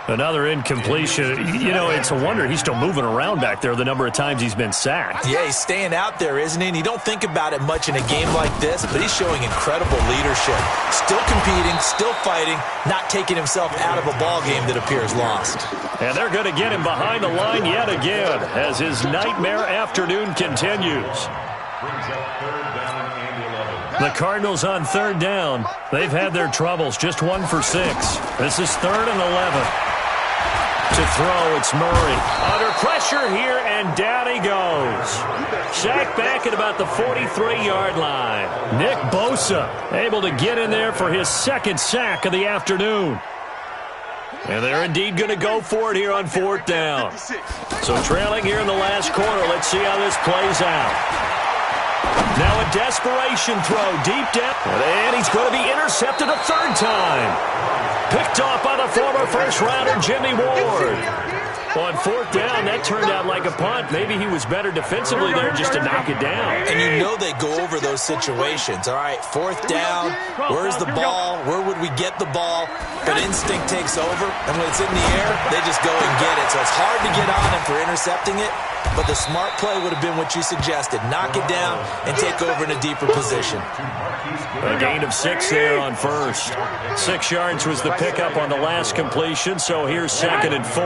Another incompletion. You know, it's a wonder he's still moving around back there the number of times he's been sacked. Yeah, he's staying out there, isn't he? And you don't think about it much in a game like this, but he's showing incredible leadership. Still competing, still fighting, not taking himself out of a ball game that appears lost. And they're going to get him behind the line yet again as his nightmare afternoon continues. Brings up 3rd down and 11. The Cardinals on 3rd down. They've had their troubles, just 1 for 6. This is 3rd and 11. To throw, it's Murray. Under pressure here, and down he goes. Sacked back at about the 43-yard line. Nick Bosa able to get in there for his 2nd sack of the afternoon. And they're indeed going to go for it here on 4th down. So trailing here in the last quarter, let's see how this plays out. Now a desperation throw deep down. And he's going to be intercepted a 3rd time. Picked off by the former first-rounder Jimmy Ward. On 4th down, that turned out like a punt. Maybe he was better defensively there just to knock it down. And you know they go over those situations. All right, 4th down, where's the ball? Where would we get the ball? But instinct takes over, and when it's in the air, they just go and get it. So it's hard to get on him for intercepting it, but the smart play would have been what you suggested. Knock it down and take over in a deeper position. A gain of 6 there on 1st. 6 yards was the pickup on the last completion, so here's 2nd and 4.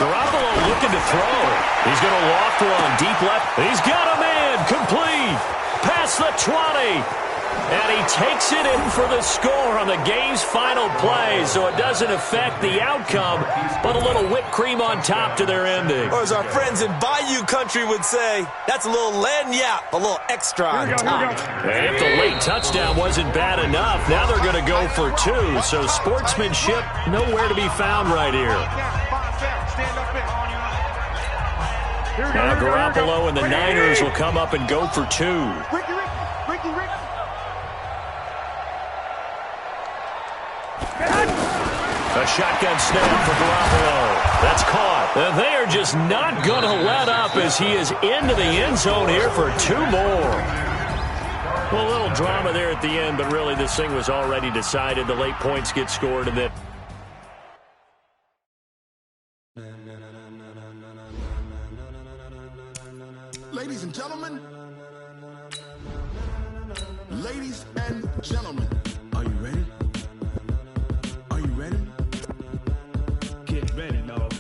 Garoppolo looking to throw. He's going to loft one deep left. He's got a man complete. Past the 20. And he takes it in for the score on the game's final play, so it doesn't affect the outcome, but a little whipped cream on top to their ending. Or as our friends in Bayou Country would say, that's a little lagniappe, a little extra on top. And if the late touchdown wasn't bad enough, now they're going to go for 2, so sportsmanship nowhere to be found right here. Now Garoppolo and the Niners will come up and go for 2. A shotgun snap for Garoppolo. That's caught. And they are just not going to let up as he is into the end zone here for 2 more. Well, a little drama there at the end, but really this thing was already decided. The late points get scored, and then... Ladies and gentlemen, are you ready? Are you ready? Get ready, dog.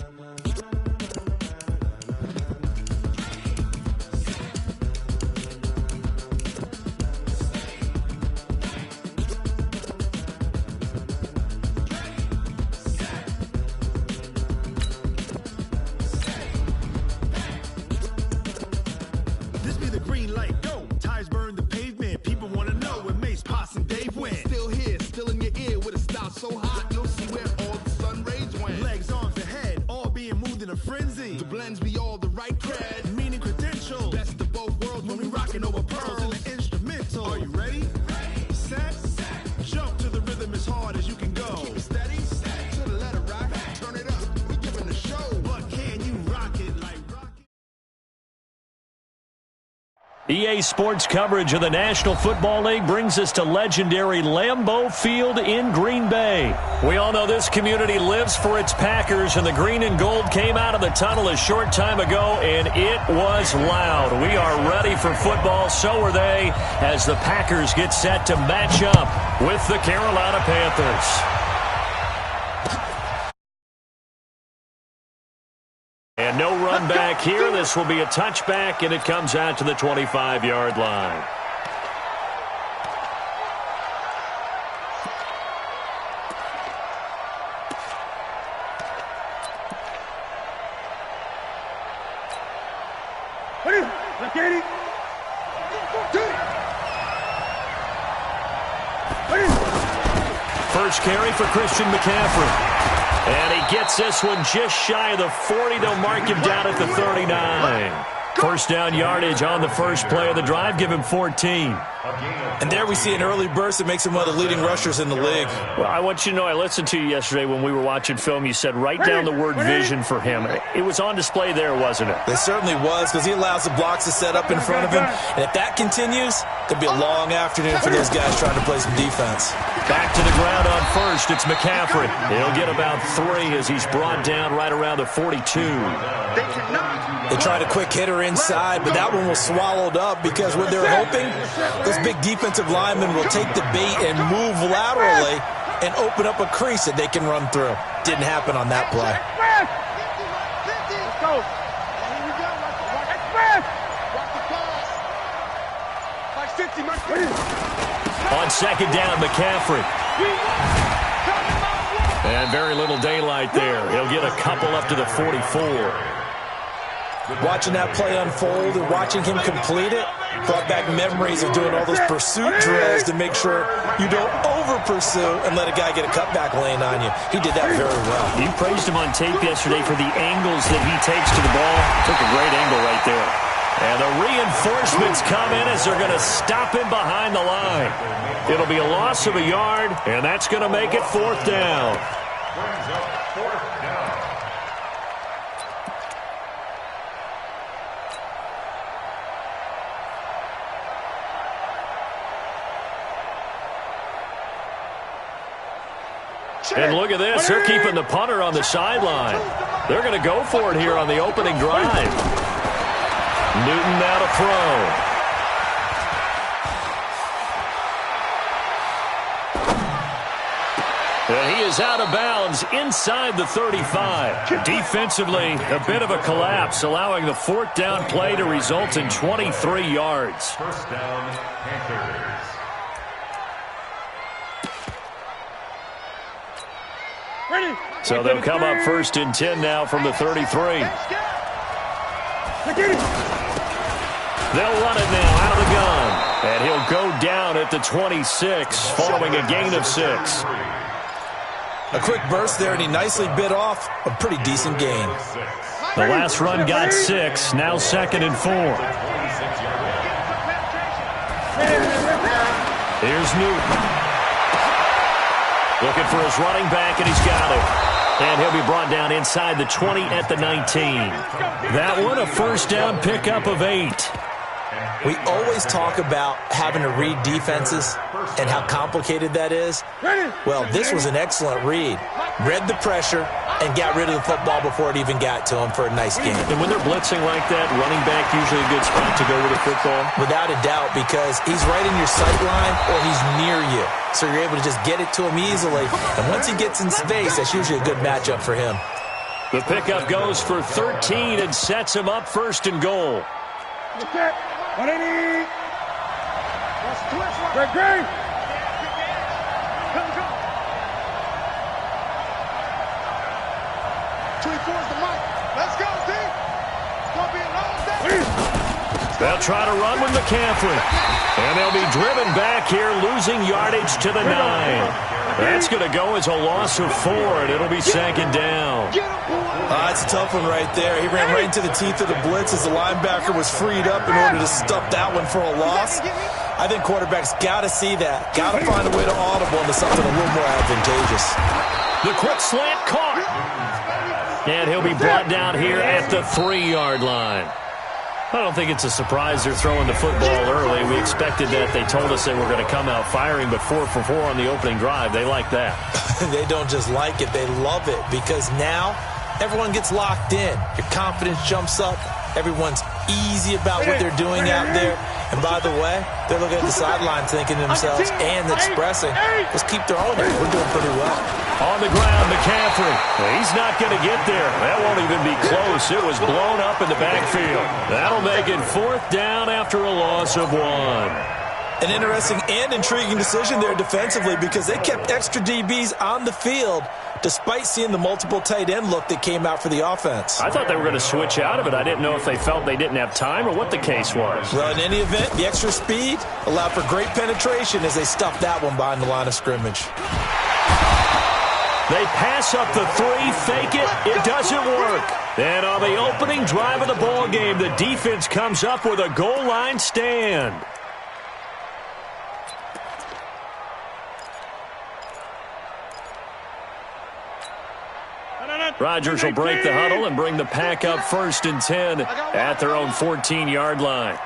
This be the green light, go. Tires burn the pavement. People want to know where Mace, Poss, and Dave went. Still here, still in your ear with a style so hot, you'll see where all the sun rays went. Legs, arms, and head, all being moved in a frenzy. The blends be all the right cred, meaning credentials. Best of both worlds when we rockin' over pearls in the instrumental. Are you ready? Set, jump to the rhythm as hard as you can go. Keep it steady, to the letter rock, turn it up, we giving the show. But can you rock it like rock it? EA Sports coverage of the National Football League brings us to legendary Lambeau Field in Green Bay. We all know this community lives for its Packers, and the green and gold came out of the tunnel a short time ago, and it was loud. We are ready for football, so are they, as the Packers get set to match up with the Carolina Panthers. And no run back here. This will be a touchback, and it comes out to the 25-yard line. First carry for Christian McCaffrey. And he gets this one just shy of the 40. They'll mark him down at the 39. First down yardage on the first play of the drive. Give him 14. And there we see an early burst that makes him one of the leading rushers in the league. Well, I want you to know, I listened to you yesterday when we were watching film. You said write down the word vision for him. It was on display there, wasn't it? It certainly was, because he allows the blocks to set up in front of him. And if that continues, it'll be a long afternoon for those guys trying to play some defense. Back to the ground on first. It's McCaffrey. He'll get about 3 as he's brought down right around the 42. They tried a quick hitter inside, but that one was swallowed up because what they're hoping, those big defensive linemen will take the bait and move laterally and open up a crease that they can run through. Didn't happen on that play. On second down, McCaffrey. And very little daylight there. He'll get a couple up to the 44. Watching that play unfold and watching him complete it brought back memories of doing all those pursuit drills to make sure you don't over-pursue and let a guy get a cutback lane on you. He did that very well. You praised him on tape yesterday for the angles that he takes to the ball. Took a great angle right there. And the reinforcements come in as they're going to stop him behind the line. It'll be a loss of a yard, and that's going to make it 4th down. Brings up 4th down. And look at this. They're keeping the punter on the sideline. They're going to go for it here on the opening drive. Newton now to throw. And he is out of bounds inside the 35. Defensively, a bit of a collapse, allowing the 4th down play to result in 23 yards. First down, Panthers. So they'll come up 1st and 10 now from the 33. They'll run it now out of the gun. And he'll go down at the 26 following a gain of 6. A quick burst there, and he nicely bit off a pretty decent gain. The last run got 6, now 2nd and 4. Here's Newton. Looking for his running back, and he's got it. And he'll be brought down inside the 20 at the 19. That one a first down pickup of 8. We always talk about having to read defenses and how complicated that is. Well, this was an excellent read. Read the pressure and got rid of the football before it even got to him for a nice game. And when they're blitzing like that, running back usually a good spot to go with the football? Without a doubt, because he's right in your sight line or he's near you. So you're able to just get it to him easily. And once he gets in space, that's usually a good matchup for him. The pickup goes for 13 and sets him up 1st and goal. What do you need? Great. Let's go, D. It's going to be a long day. They'll try to run with McCaffrey. And they'll be driven back here, losing yardage to the 9. That's going to go as a loss of 4, and it'll be 2nd down. That's a tough one right there. He ran right into the teeth of the blitz as the linebacker was freed up in order to stuff that one for a loss. I think quarterbacks got to see that. Got to find a way to audible into something a little more advantageous. The quick slant caught. And he'll be brought down here at the 3-yard line. I don't think it's a surprise they're throwing the football early. We expected that. They told us they were going to come out firing, but 4 for 4 on the opening drive. They like that. They don't just like it. They love it because now everyone gets locked in. Your confidence jumps up. Everyone's easy about what they're doing out there. And by the way, they're looking at the sideline thinking to themselves and expressing, let's keep throwing it. We're doing pretty well. On the ground, McCaffrey. He's not going to get there. That won't even be close. It was blown up in the backfield. That'll make it 4th down after a loss of 1. An interesting and intriguing decision there defensively because they kept extra DBs on the field despite seeing the multiple tight end look that came out for the offense. I thought they were going to switch out of it. I didn't know if they felt they didn't have time or what the case was. Well, in any event, the extra speed allowed for great penetration as they stuffed that one behind the line of scrimmage. They pass up the 3, fake it. It doesn't work. And on the opening drive of the ball game, the defense comes up with a goal line stand. Rodgers will break the huddle and bring the pack up 1st and 10 at their own 14-yard line.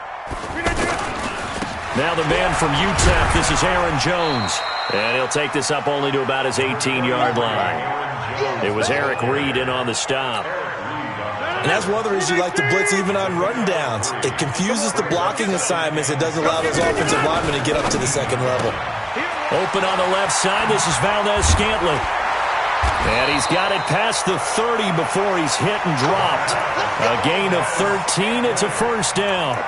Now the man from UTEP, this is Aaron Jones. And he'll take this up only to about his 18-yard line. It was Eric Reed in on the stop. And that's one of the reasons you like to blitz even on rundowns. It confuses the blocking assignments. It doesn't allow those offensive linemen to get up to the 2nd level. Open on the left side. This is Valdez-Scantling. And he's got it past the 30 before he's hit and dropped. A gain of 13. It's a 1st down.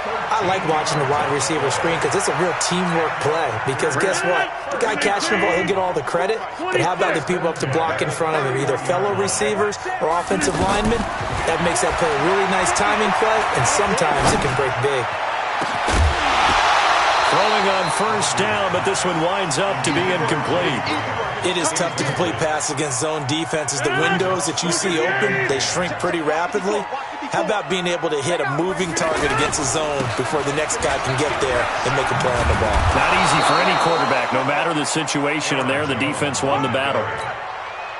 I like watching the wide receiver screen because it's a real teamwork play. Because guess what? The guy catching the ball, he'll get all the credit. But how about the people up to block in front of him? Either fellow receivers or offensive linemen. That makes that play a really nice timing play. And sometimes it can break big. Throwing on 1st down, but this one winds up to be incomplete. It is tough to complete pass against zone defenses. The windows that you see open, they shrink pretty rapidly. How about being able to hit a moving target against a zone before the next guy can get there and make a play on the ball? Not easy for any quarterback, no matter the situation, and there the defense won the battle.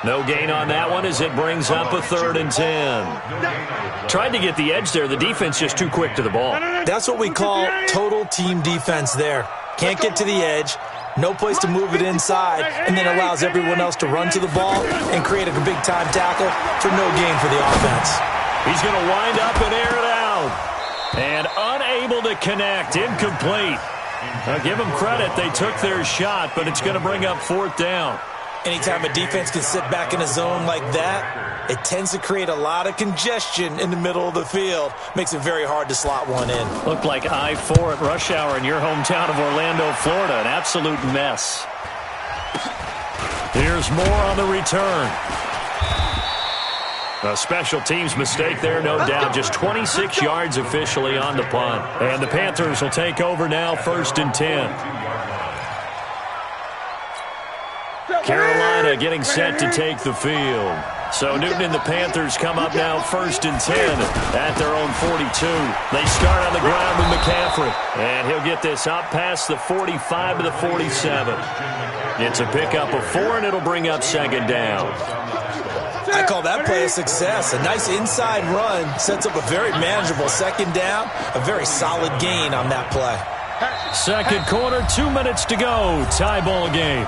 No gain on that one as it brings up a 3rd and 10. Tried to get the edge there. The defense just too quick to the ball. That's what we call total team defense there. Can't get to the edge, no place to move it inside, and then allows everyone else to run to the ball and create a big-time tackle for no gain for the offense. He's going to wind up and air it out. And unable to connect, incomplete. Now give them credit, they took their shot, but it's going to bring up 4th down. Anytime a defense can sit back in a zone like that, it tends to create a lot of congestion in the middle of the field. Makes it very hard to slot one in. Looked like I-4 at rush hour in your hometown of Orlando, Florida. An absolute mess. Here's more on the return. A special teams mistake there, no doubt. Just 26 yards officially on the punt. And the Panthers will take over now, 1st and 10. Carolina getting set to take the field. So Newton and the Panthers come up now 1st and 10 at their own 42. They start on the ground with McCaffrey. And he'll get this up past the 45 to the 47. It's a pickup of 4, and it'll bring up 2nd down. I call that play a success. A nice inside run sets up a very manageable second down, a very solid gain on that play. Second quarter, 2 minutes to go. Tie ball game.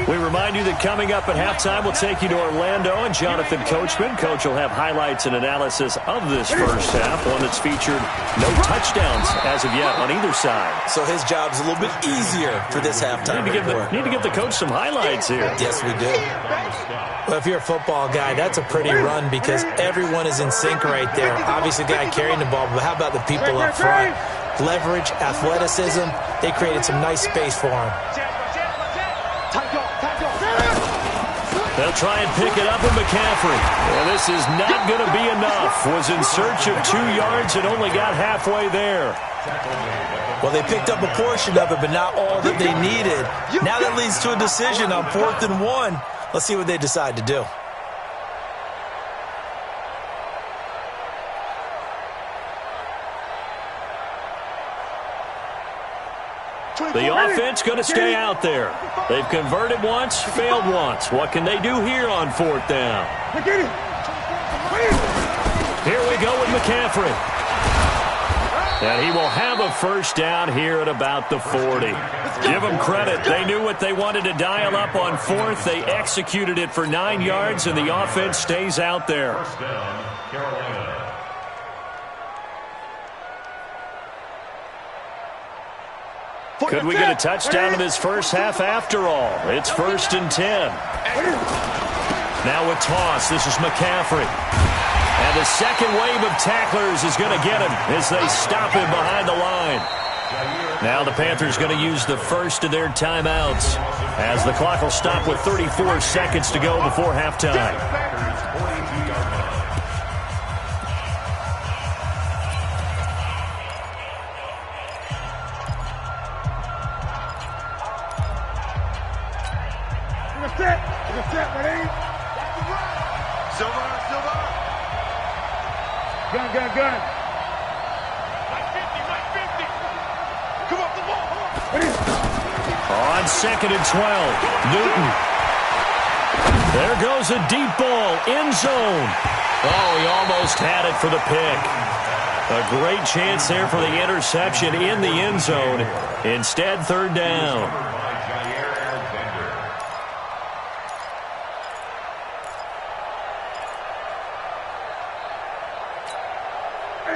We remind you that coming up at halftime, we'll take you to Orlando and Jonathan Coachman. Coach will have highlights and analysis of this first half, one that's featured no touchdowns as of yet on either side. So his job's a little bit easier for this halftime report. Need to give the coach some highlights here. Yes, we do. Well, if you're a football guy, that's a pretty run because everyone is in sync right there. Obviously, the guy carrying the ball, but how about the people up front? Leverage, athleticism, they created some nice space for him. They'll try and pick it up with McCaffrey. And this is not going to be enough. Was in search of 2 yards and only got halfway there. Well, they picked up a portion of it, but not all that they needed. Now that leads to a decision on 4th and 1. Let's see what they decide to do. The offense going to stay out there. They've converted once, failed once. What can they do here on 4th down? Here we go with McCaffrey. And he will have a first down here at about the 40. Give them credit. They knew what they wanted to dial up on 4th. They executed it for 9 yards, and the offense stays out there. First down, Carolina. Could we get a touchdown in this first half after all? It's 1st and 10. Now with toss, this is McCaffrey. And the second wave of tacklers is going to get him as they stop him behind the line. Now the Panthers going to use the first of their timeouts as the clock will stop with 34 seconds to go before halftime. Gun. Mike 50. Come off the ball. On 2nd and 12, Newton. There goes a deep ball, end zone. Oh, he almost had it for the pick. A great chance there for the interception in the end zone. Instead, 3rd down.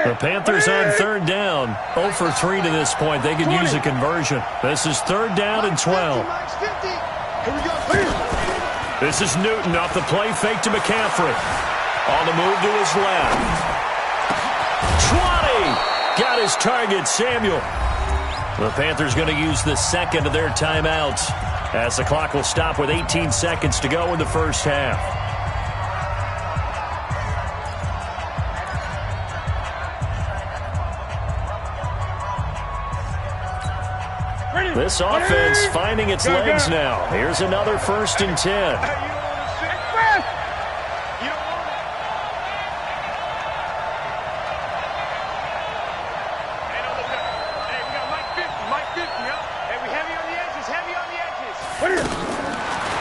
The Panthers on 3rd down, 0 for 3 to this point. They could use a conversion. This is 3rd down and 12. This is Newton off the play fake to McCaffrey. On the move to his left. 20! Got his target, Samuel. The Panthers going to use the second of their timeouts as the clock will stop with 18 seconds to go in the first half. This offense finding its legs now. Here's another 1st and 10.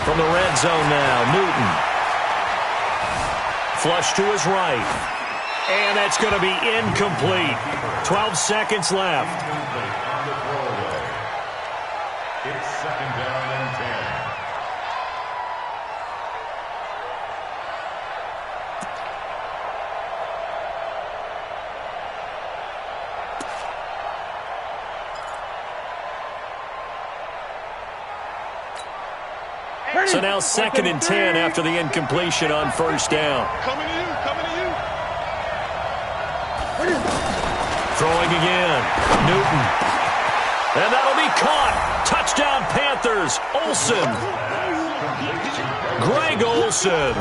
From the red zone now, Newton. Flush to his right. And that's going to be incomplete. 12 seconds left. It's 2nd down and 10. So now 2nd and 10 after the incompletion on 1st down. Coming to you. Throwing again. Newton. And that'll be caught. Touchdown Panthers. Olsen. Greg Olsen.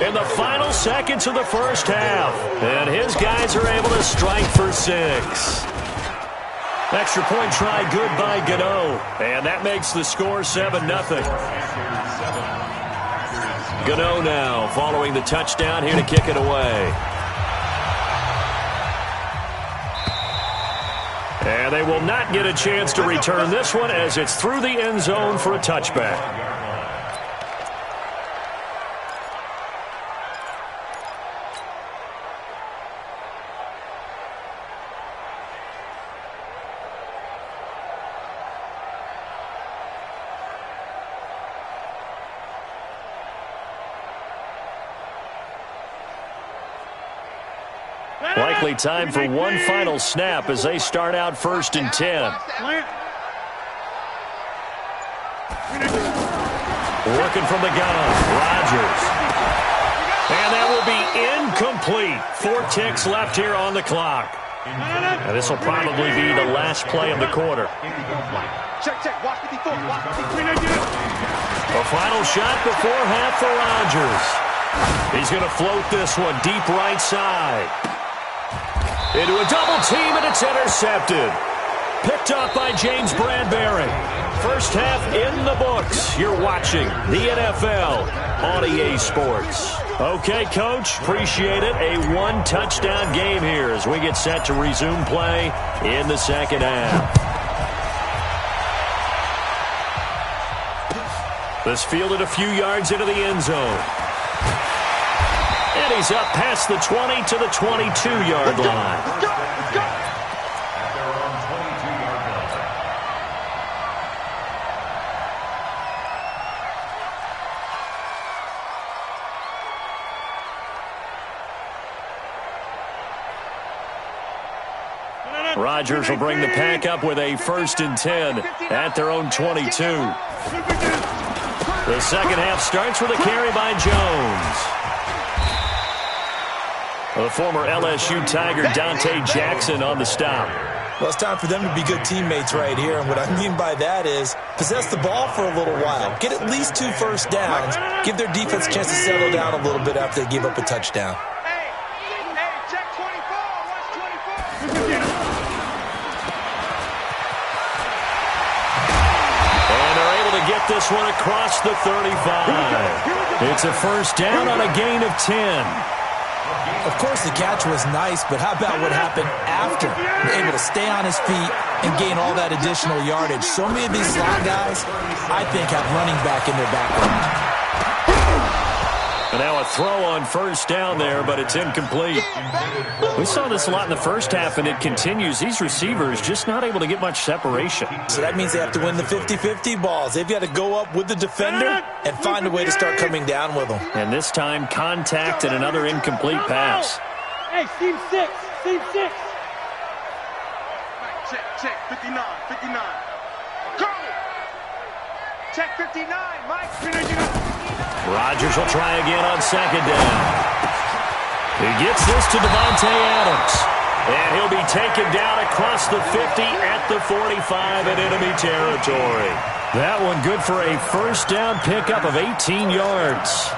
In the final seconds of the first half. And his guys are able to strike for 6. Extra point try good by Gano. And that makes the score 7-0. Gano now following the touchdown here to kick it away. And they will not get a chance to return this one as it's through the end zone for a touchback. Likely time for one final snap as they start out 1st and 10. Working from the gun, Rodgers. And that will be incomplete. 4 ticks left here on the clock. And this will probably be the last play of the quarter. Check. Watch 54. A final shot before half for Rodgers. He's going to float this one deep right side. Into a double team, and it's intercepted. Picked up by James Bradbury. First half in the books. You're watching the NFL on EA Sports. Okay, Coach, appreciate it. A 1-touchdown game here as we get set to resume play in the second half. This fielded a few yards into the end zone. And he's up past the 20 to the 22-yard line. Rodgers will bring the pack up with a 1st and 10 at their own 22. The second half starts with a carry by Jones. The former LSU Tiger Dante Jackson on the stop. Well, it's time for them to be good teammates right here, and what I mean by that is possess the ball for a little while, get at least 2 first downs, give their defense a chance to settle down a little bit after they give up a touchdown. Hey, check 24. Watch 24. And they're able to get this one across the 35. It's a first down on a gain of 10. Of course, the catch was nice, but how about what happened after? Able to stay on his feet and gain all that additional yardage. So many of these slot guys, I think, have running back in their background. And now a throw on first down there, but it's incomplete. We saw this a lot in the first half, and it continues. These receivers just not able to get much separation. So that means they have to win the 50-50 balls. They've got to go up with the defender and find a way to start coming down with them. And this time, contact and another incomplete pass. Hey, team 6. Check, 59. Go! Check 59, Mike. Rodgers will try again on second down. He gets this to Devontae Adams. And he'll be taken down across the 50 at the 45 in enemy territory. That one good for a first down pickup of 18 yards.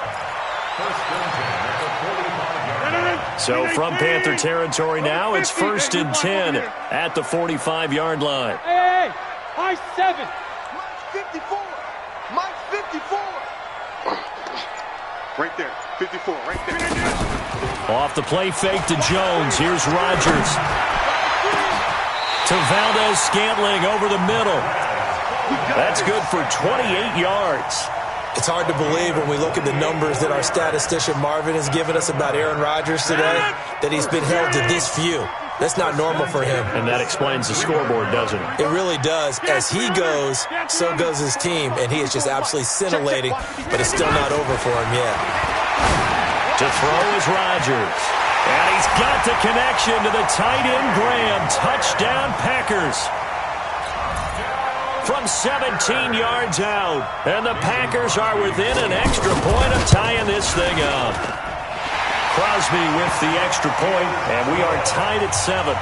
So from Panther territory now, it's 1st and 10 at the 45-yard line. Hey, high 7. Mike 54. Mike 54. Right there, 54, right there. Off the play fake to Jones. Here's Rodgers. To Valdez-Scantling over the middle. That's good for 28 yards. It's hard to believe when we look at the numbers that our statistician Marvin has given us about Aaron Rodgers today, that he's been held to this few. That's not normal for him. And that explains the scoreboard, doesn't it? It really does. As he goes, so goes his team, and he is just absolutely scintillating, but it's still not over for him yet. To throw is Rodgers. And he's got the connection to the tight end Graham. Touchdown Packers. From 17 yards out. And the Packers are within an extra point of tying this thing up. Crosby with the extra point, and we are tied at 7.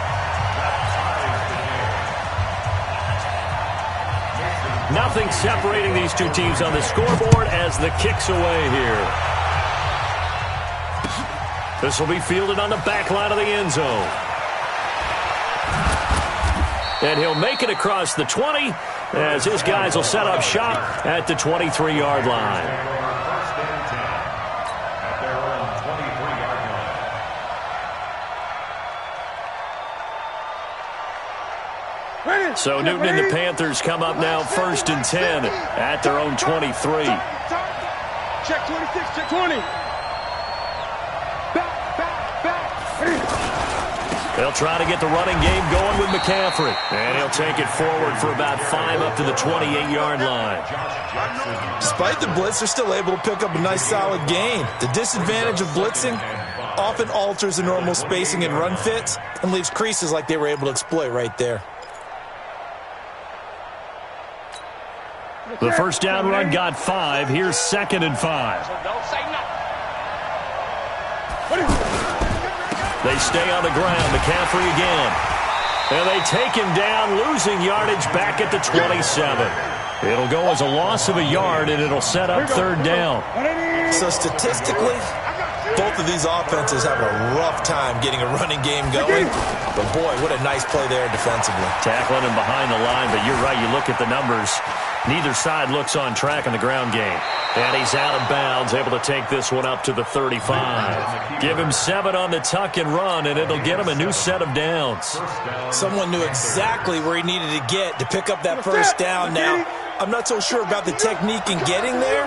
Nothing separating these two teams on the scoreboard as the kick's away here. This will be fielded on the back line of the end zone. And he'll make it across the 20 as his guys will set up shop at the 23-yard line. So Newton and the Panthers come up now 1st and 10 at their own 23. Check 26, check 20. Back. They'll try to get the running game going with McCaffrey. And he'll take it forward for about 5 up to the 28-yard line. Despite the blitz, they're still able to pick up a nice solid gain. The disadvantage of blitzing often alters the normal spacing and run fits and leaves creases like they were able to exploit right there. The first down run got 5. Here's 2nd and 5. Don't say nothing. They stay on the ground. McCaffrey again. And they take him down, losing yardage back at the 27. It'll go as a loss of a yard, and it'll set up 3rd down. So statistically, both of these offenses have a rough time getting a running game going. But, boy, what a nice play there defensively. Tackling him behind the line, but you're right. You look at the numbers. Neither side looks on track in the ground game. And he's out of bounds, able to take this one up to the 35. Give him 7 on the tuck and run, and it'll get him a new set of downs. Someone knew exactly where he needed to get to pick up that first down. Now, I'm not so sure about the technique in getting there,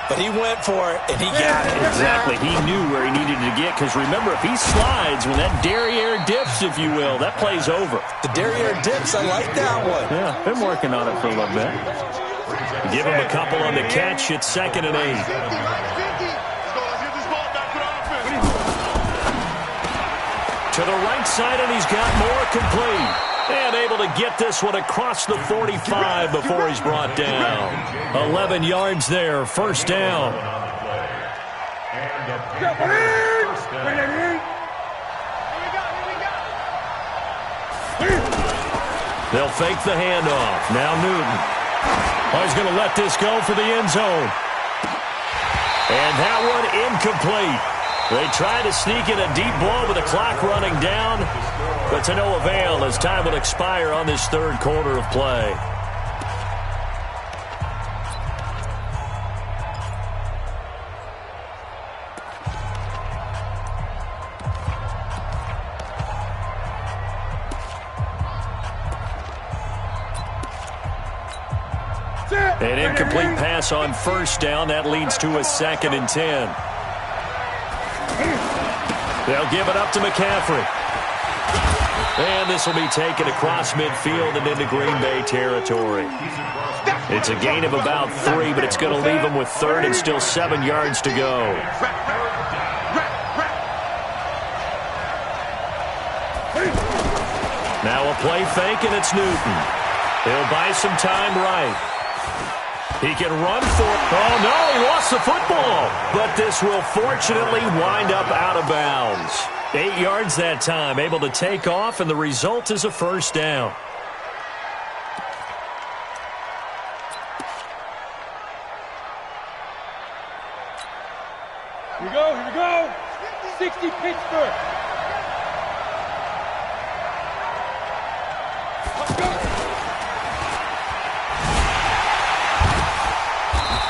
but he went for it, and he got it. Exactly. He knew where he needed to get, because remember, if he slides when that derriere dips, if you will, that play's over. The derriere dips, I like that one. Yeah, been working on it for a little bit. Give him a couple on the catch. It's 2nd and 8. To the right side, and he's got more complete. And able to get this one across the 45 before he's brought down. 11 yards there, 1st down. They'll fake the handoff. Now Newton. Oh, he's going to let this go for the end zone. And that one incomplete. They try to sneak in a deep ball with the clock running down, but to no avail as time will expire on this 3rd quarter of play. An incomplete pass on 1st down. That leads to a 2nd and 10. They'll give it up to McCaffrey. And this will be taken across midfield and into Green Bay territory. It's a gain of about 3, but it's going to leave them with 3rd and still 7 yards to go. Now a play fake, and it's Newton. He'll buy some time right. He can run for it. Oh, no, he lost the football. But this will fortunately wind up out of bounds. 8 yards that time, able to take off, and the result is a 1st down. Here we go. 60 Pittsburgh. Let's go.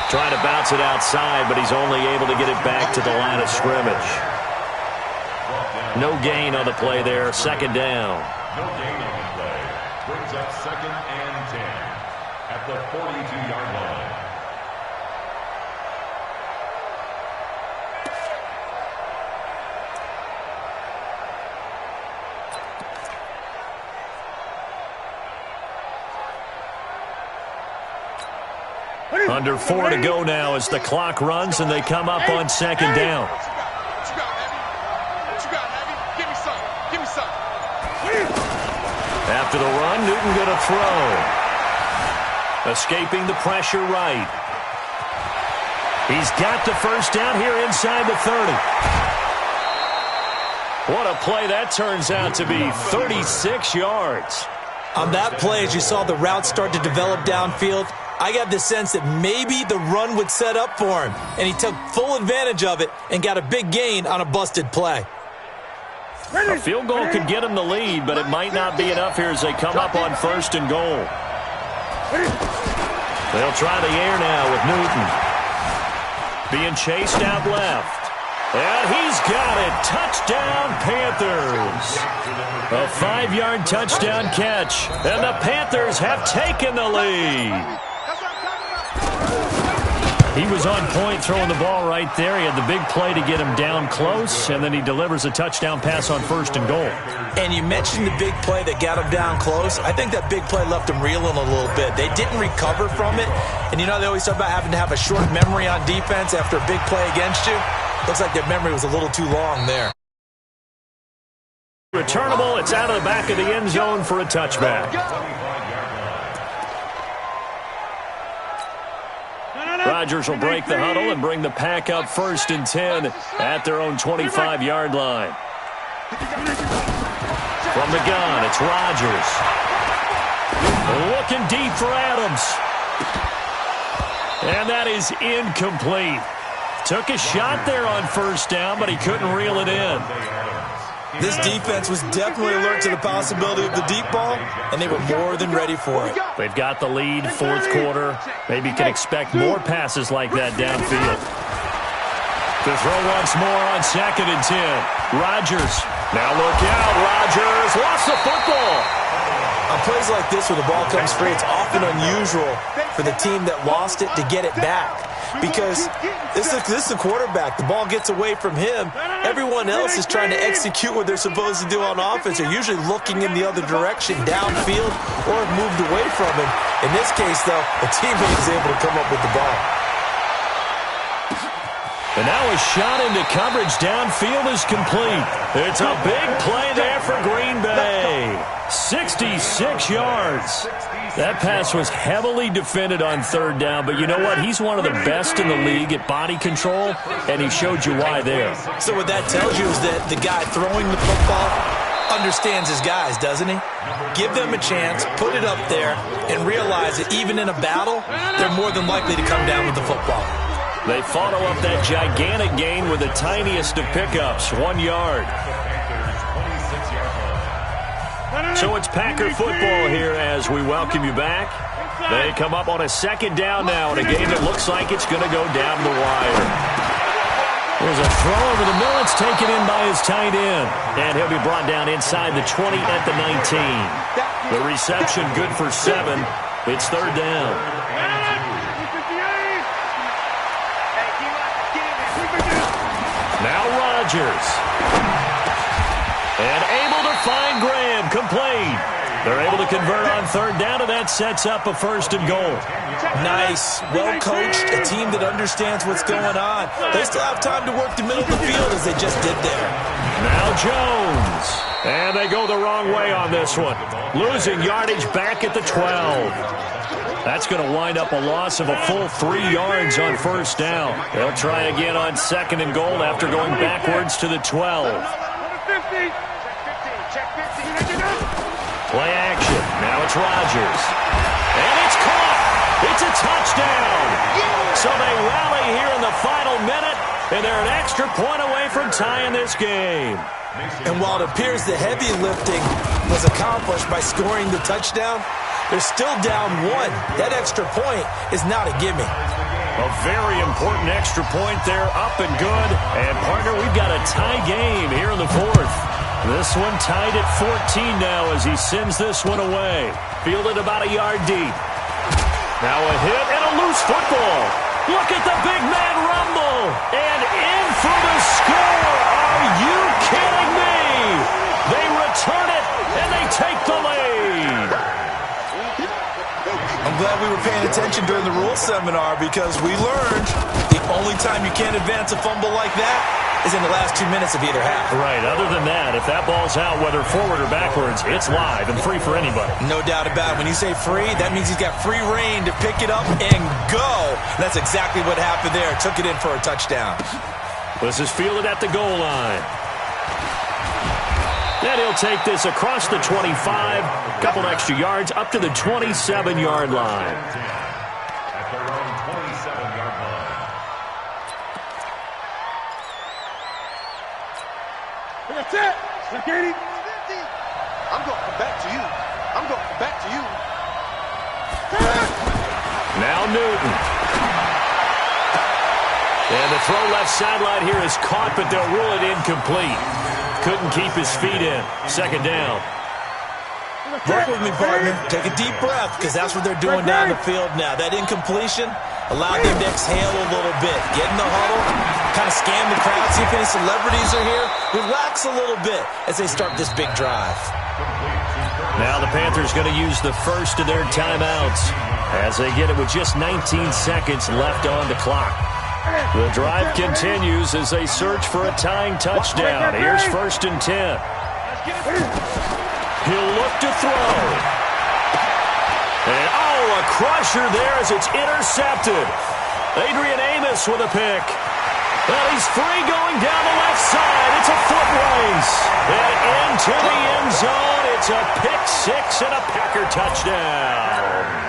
Trying to bounce it outside, but he's only able to get it back to the line of scrimmage. No gain on the play there, 2nd down. No gain on the play. Brings up 2nd and 10 at the 42-yard line. Under 4 to go now as the clock runs, and they come up on 2nd down. After the run, Newton going to throw. Escaping the pressure right. He's got the 1st down here inside the 30. What a play that turns out to be, 36 yards. On that play, as you saw the route start to develop downfield, I got the sense that maybe the run would set up for him, and he took full advantage of it and got a big gain on a busted play. A field goal could get him the lead, but it might not be enough here as they come up on 1st and goal. They'll try the air now with Newton. Being chased out left. And he's got it. Touchdown, Panthers. A 5-yard touchdown catch. And the Panthers have taken the lead. He was on point throwing the ball right there. He had the big play to get him down close, and then he delivers a touchdown pass on 1st and goal. And you mentioned the big play that got him down close. I think that big play left him reeling a little bit. They didn't recover from it. And you know, they always talk about having to have a short memory on defense after a big play against you. Looks like their memory was a little too long there. Returnable. It's out of the back of the end zone for a touchback. Rodgers will break the huddle and bring the pack up 1st and 10 at their own 25-yard line. From the gun, it's Rodgers. Looking deep for Adams. And that is incomplete. Took a shot there on 1st down, but he couldn't reel it in. This defense was definitely alert to the possibility of the deep ball, and they were more than ready for it. They've got the lead, 4th quarter. Maybe can expect more passes like that downfield. To throw once more on 2nd and 10. Rodgers. Now look out. Rodgers lost the football. On plays like this where the ball comes free, it's often unusual for the team that lost it to get it back. Because this is the quarterback. The ball gets away from him. Everyone else is trying to execute what they're supposed to do on offense. They're usually looking in the other direction, downfield, or have moved away from him. In this case, though, the teammate is able to come up with the ball. And now a shot into coverage downfield is complete. It's a big play there for Green Bay. 66 yards. That pass was heavily defended on 3rd down, but you know what? He's one of the best in the league at body control, and he showed you why there. So what that tells you is that the guy throwing the football understands his guys, doesn't he? Give them a chance, put it up there, and realize that even in a battle, they're more than likely to come down with the football. They follow up that gigantic gain with the tiniest of pickups, 1 yard. So it's Packer football here as we welcome you back. They come up on a 2nd down now in a game that looks like it's going to go down the wire. There's a throw over the middle. It's taken in by his tight end. And he'll be brought down inside the 20 at the 19. The reception good for 7. It's 3rd down. Now Rodgers. And able to find Graham, complete. They're able to convert on 3rd down, and that sets up a 1st and goal. Nice, well-coached, a team that understands what's going on. They still have time to work the middle of the field as they just did there. Now Jones. And they go the wrong way on this one. Losing yardage back at the 12. That's going to wind up a loss of a full 3 yards on 1st down. They'll try again on 2nd and goal after going backwards to the 12. Play action. Now it's Rodgers. And it's caught. It's a touchdown. So they rally here in the final minute, and they're an extra point away from tying this game. And while it appears the heavy lifting was accomplished by scoring the touchdown, they're still down 1. That extra point is not a gimme. A very important extra point there, up and good. And, partner, we've got a tie game here in the 4th. This one tied at 14 now as he sends this one away. Fielded about a yard deep. Now a hit and a loose football. Look at the big man rumble. And in for the score. Are you kidding me? They return it, and they take the lead. I'm glad we were paying attention during the rules seminar because we learned the only time you can't advance a fumble like that is in the last 2 minutes of either half. Right. Other than that, if that ball's out, whether forward or backwards, it's live and free for anybody. No doubt about it. When you say free, that means he's got free reign to pick it up and go. And that's exactly what happened there. Took it in for a touchdown. This is fielded at the goal line. And he'll take this across the 25, a couple extra yards, up to the 27-yard line. At their own 27-yard line. That's it. Security. I'm going to come back to you. I'm going to come back to you. Now Newton. And the throw left sideline here is caught, but they'll rule it incomplete. Couldn't keep his feet in. Second down. Work with me, partner. Take a deep breath, because that's what they're doing down the field now. That incompletion allowed them to exhale a little bit. Get in the huddle, kind of scan the crowd, see if any celebrities are here. Relax a little bit as they start this big drive. Now the Panthers going to use the first of their timeouts as they get it with just 19 seconds left on the clock. The drive continues as they search for a tying touchdown. Here's 1st and 10. He'll look to throw. And, a crusher there as it's intercepted. Adrian Amos with a pick. Well, he's free going down the left side. It's a foot race. And into the end zone. It's a pick six and a Packer touchdown.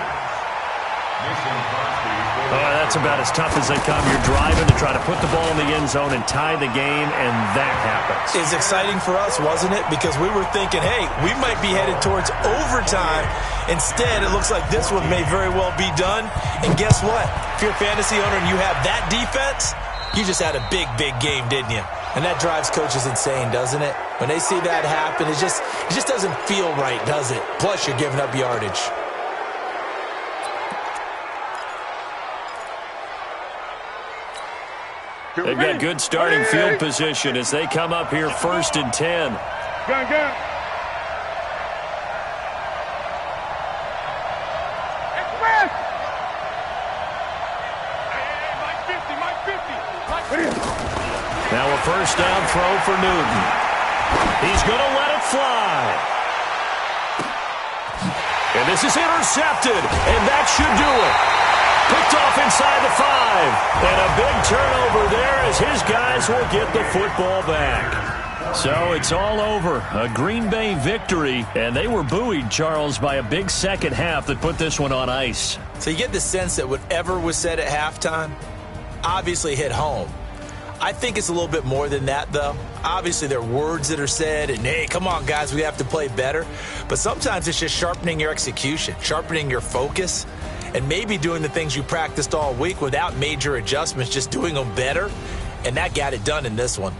That's about as tough as they come. You're driving to try to put the ball in the end zone and tie the game, and that happens. It's exciting for us, wasn't it? Because we were thinking, hey, we might be headed towards overtime. Instead, it looks like this one may very well be done. And guess what? If you're a fantasy owner and you have that defense, you just had a big, big game, didn't you? And that drives coaches insane, doesn't it? When they see that happen, it just doesn't feel right, does it? Plus, you're giving up yardage. They've got good starting field position as they come up here 1st and 10. Gun. Now a first down throw for Newton. He's going to let it fly. And this is intercepted, and that should do it. Picked off inside the 5. And a big turnover there as his guys will get the football back. So it's all over. A Green Bay victory, and they were buoyed, Charles, by a big second half that put this one on ice. So you get the sense that whatever was said at halftime obviously hit home. I think it's a little bit more than that, though. Obviously, there are words that are said, and, hey, come on, guys, we have to play better. But sometimes it's just sharpening your execution, sharpening your focus, and maybe doing the things you practiced all week without major adjustments, just doing them better. And that got it done in this one.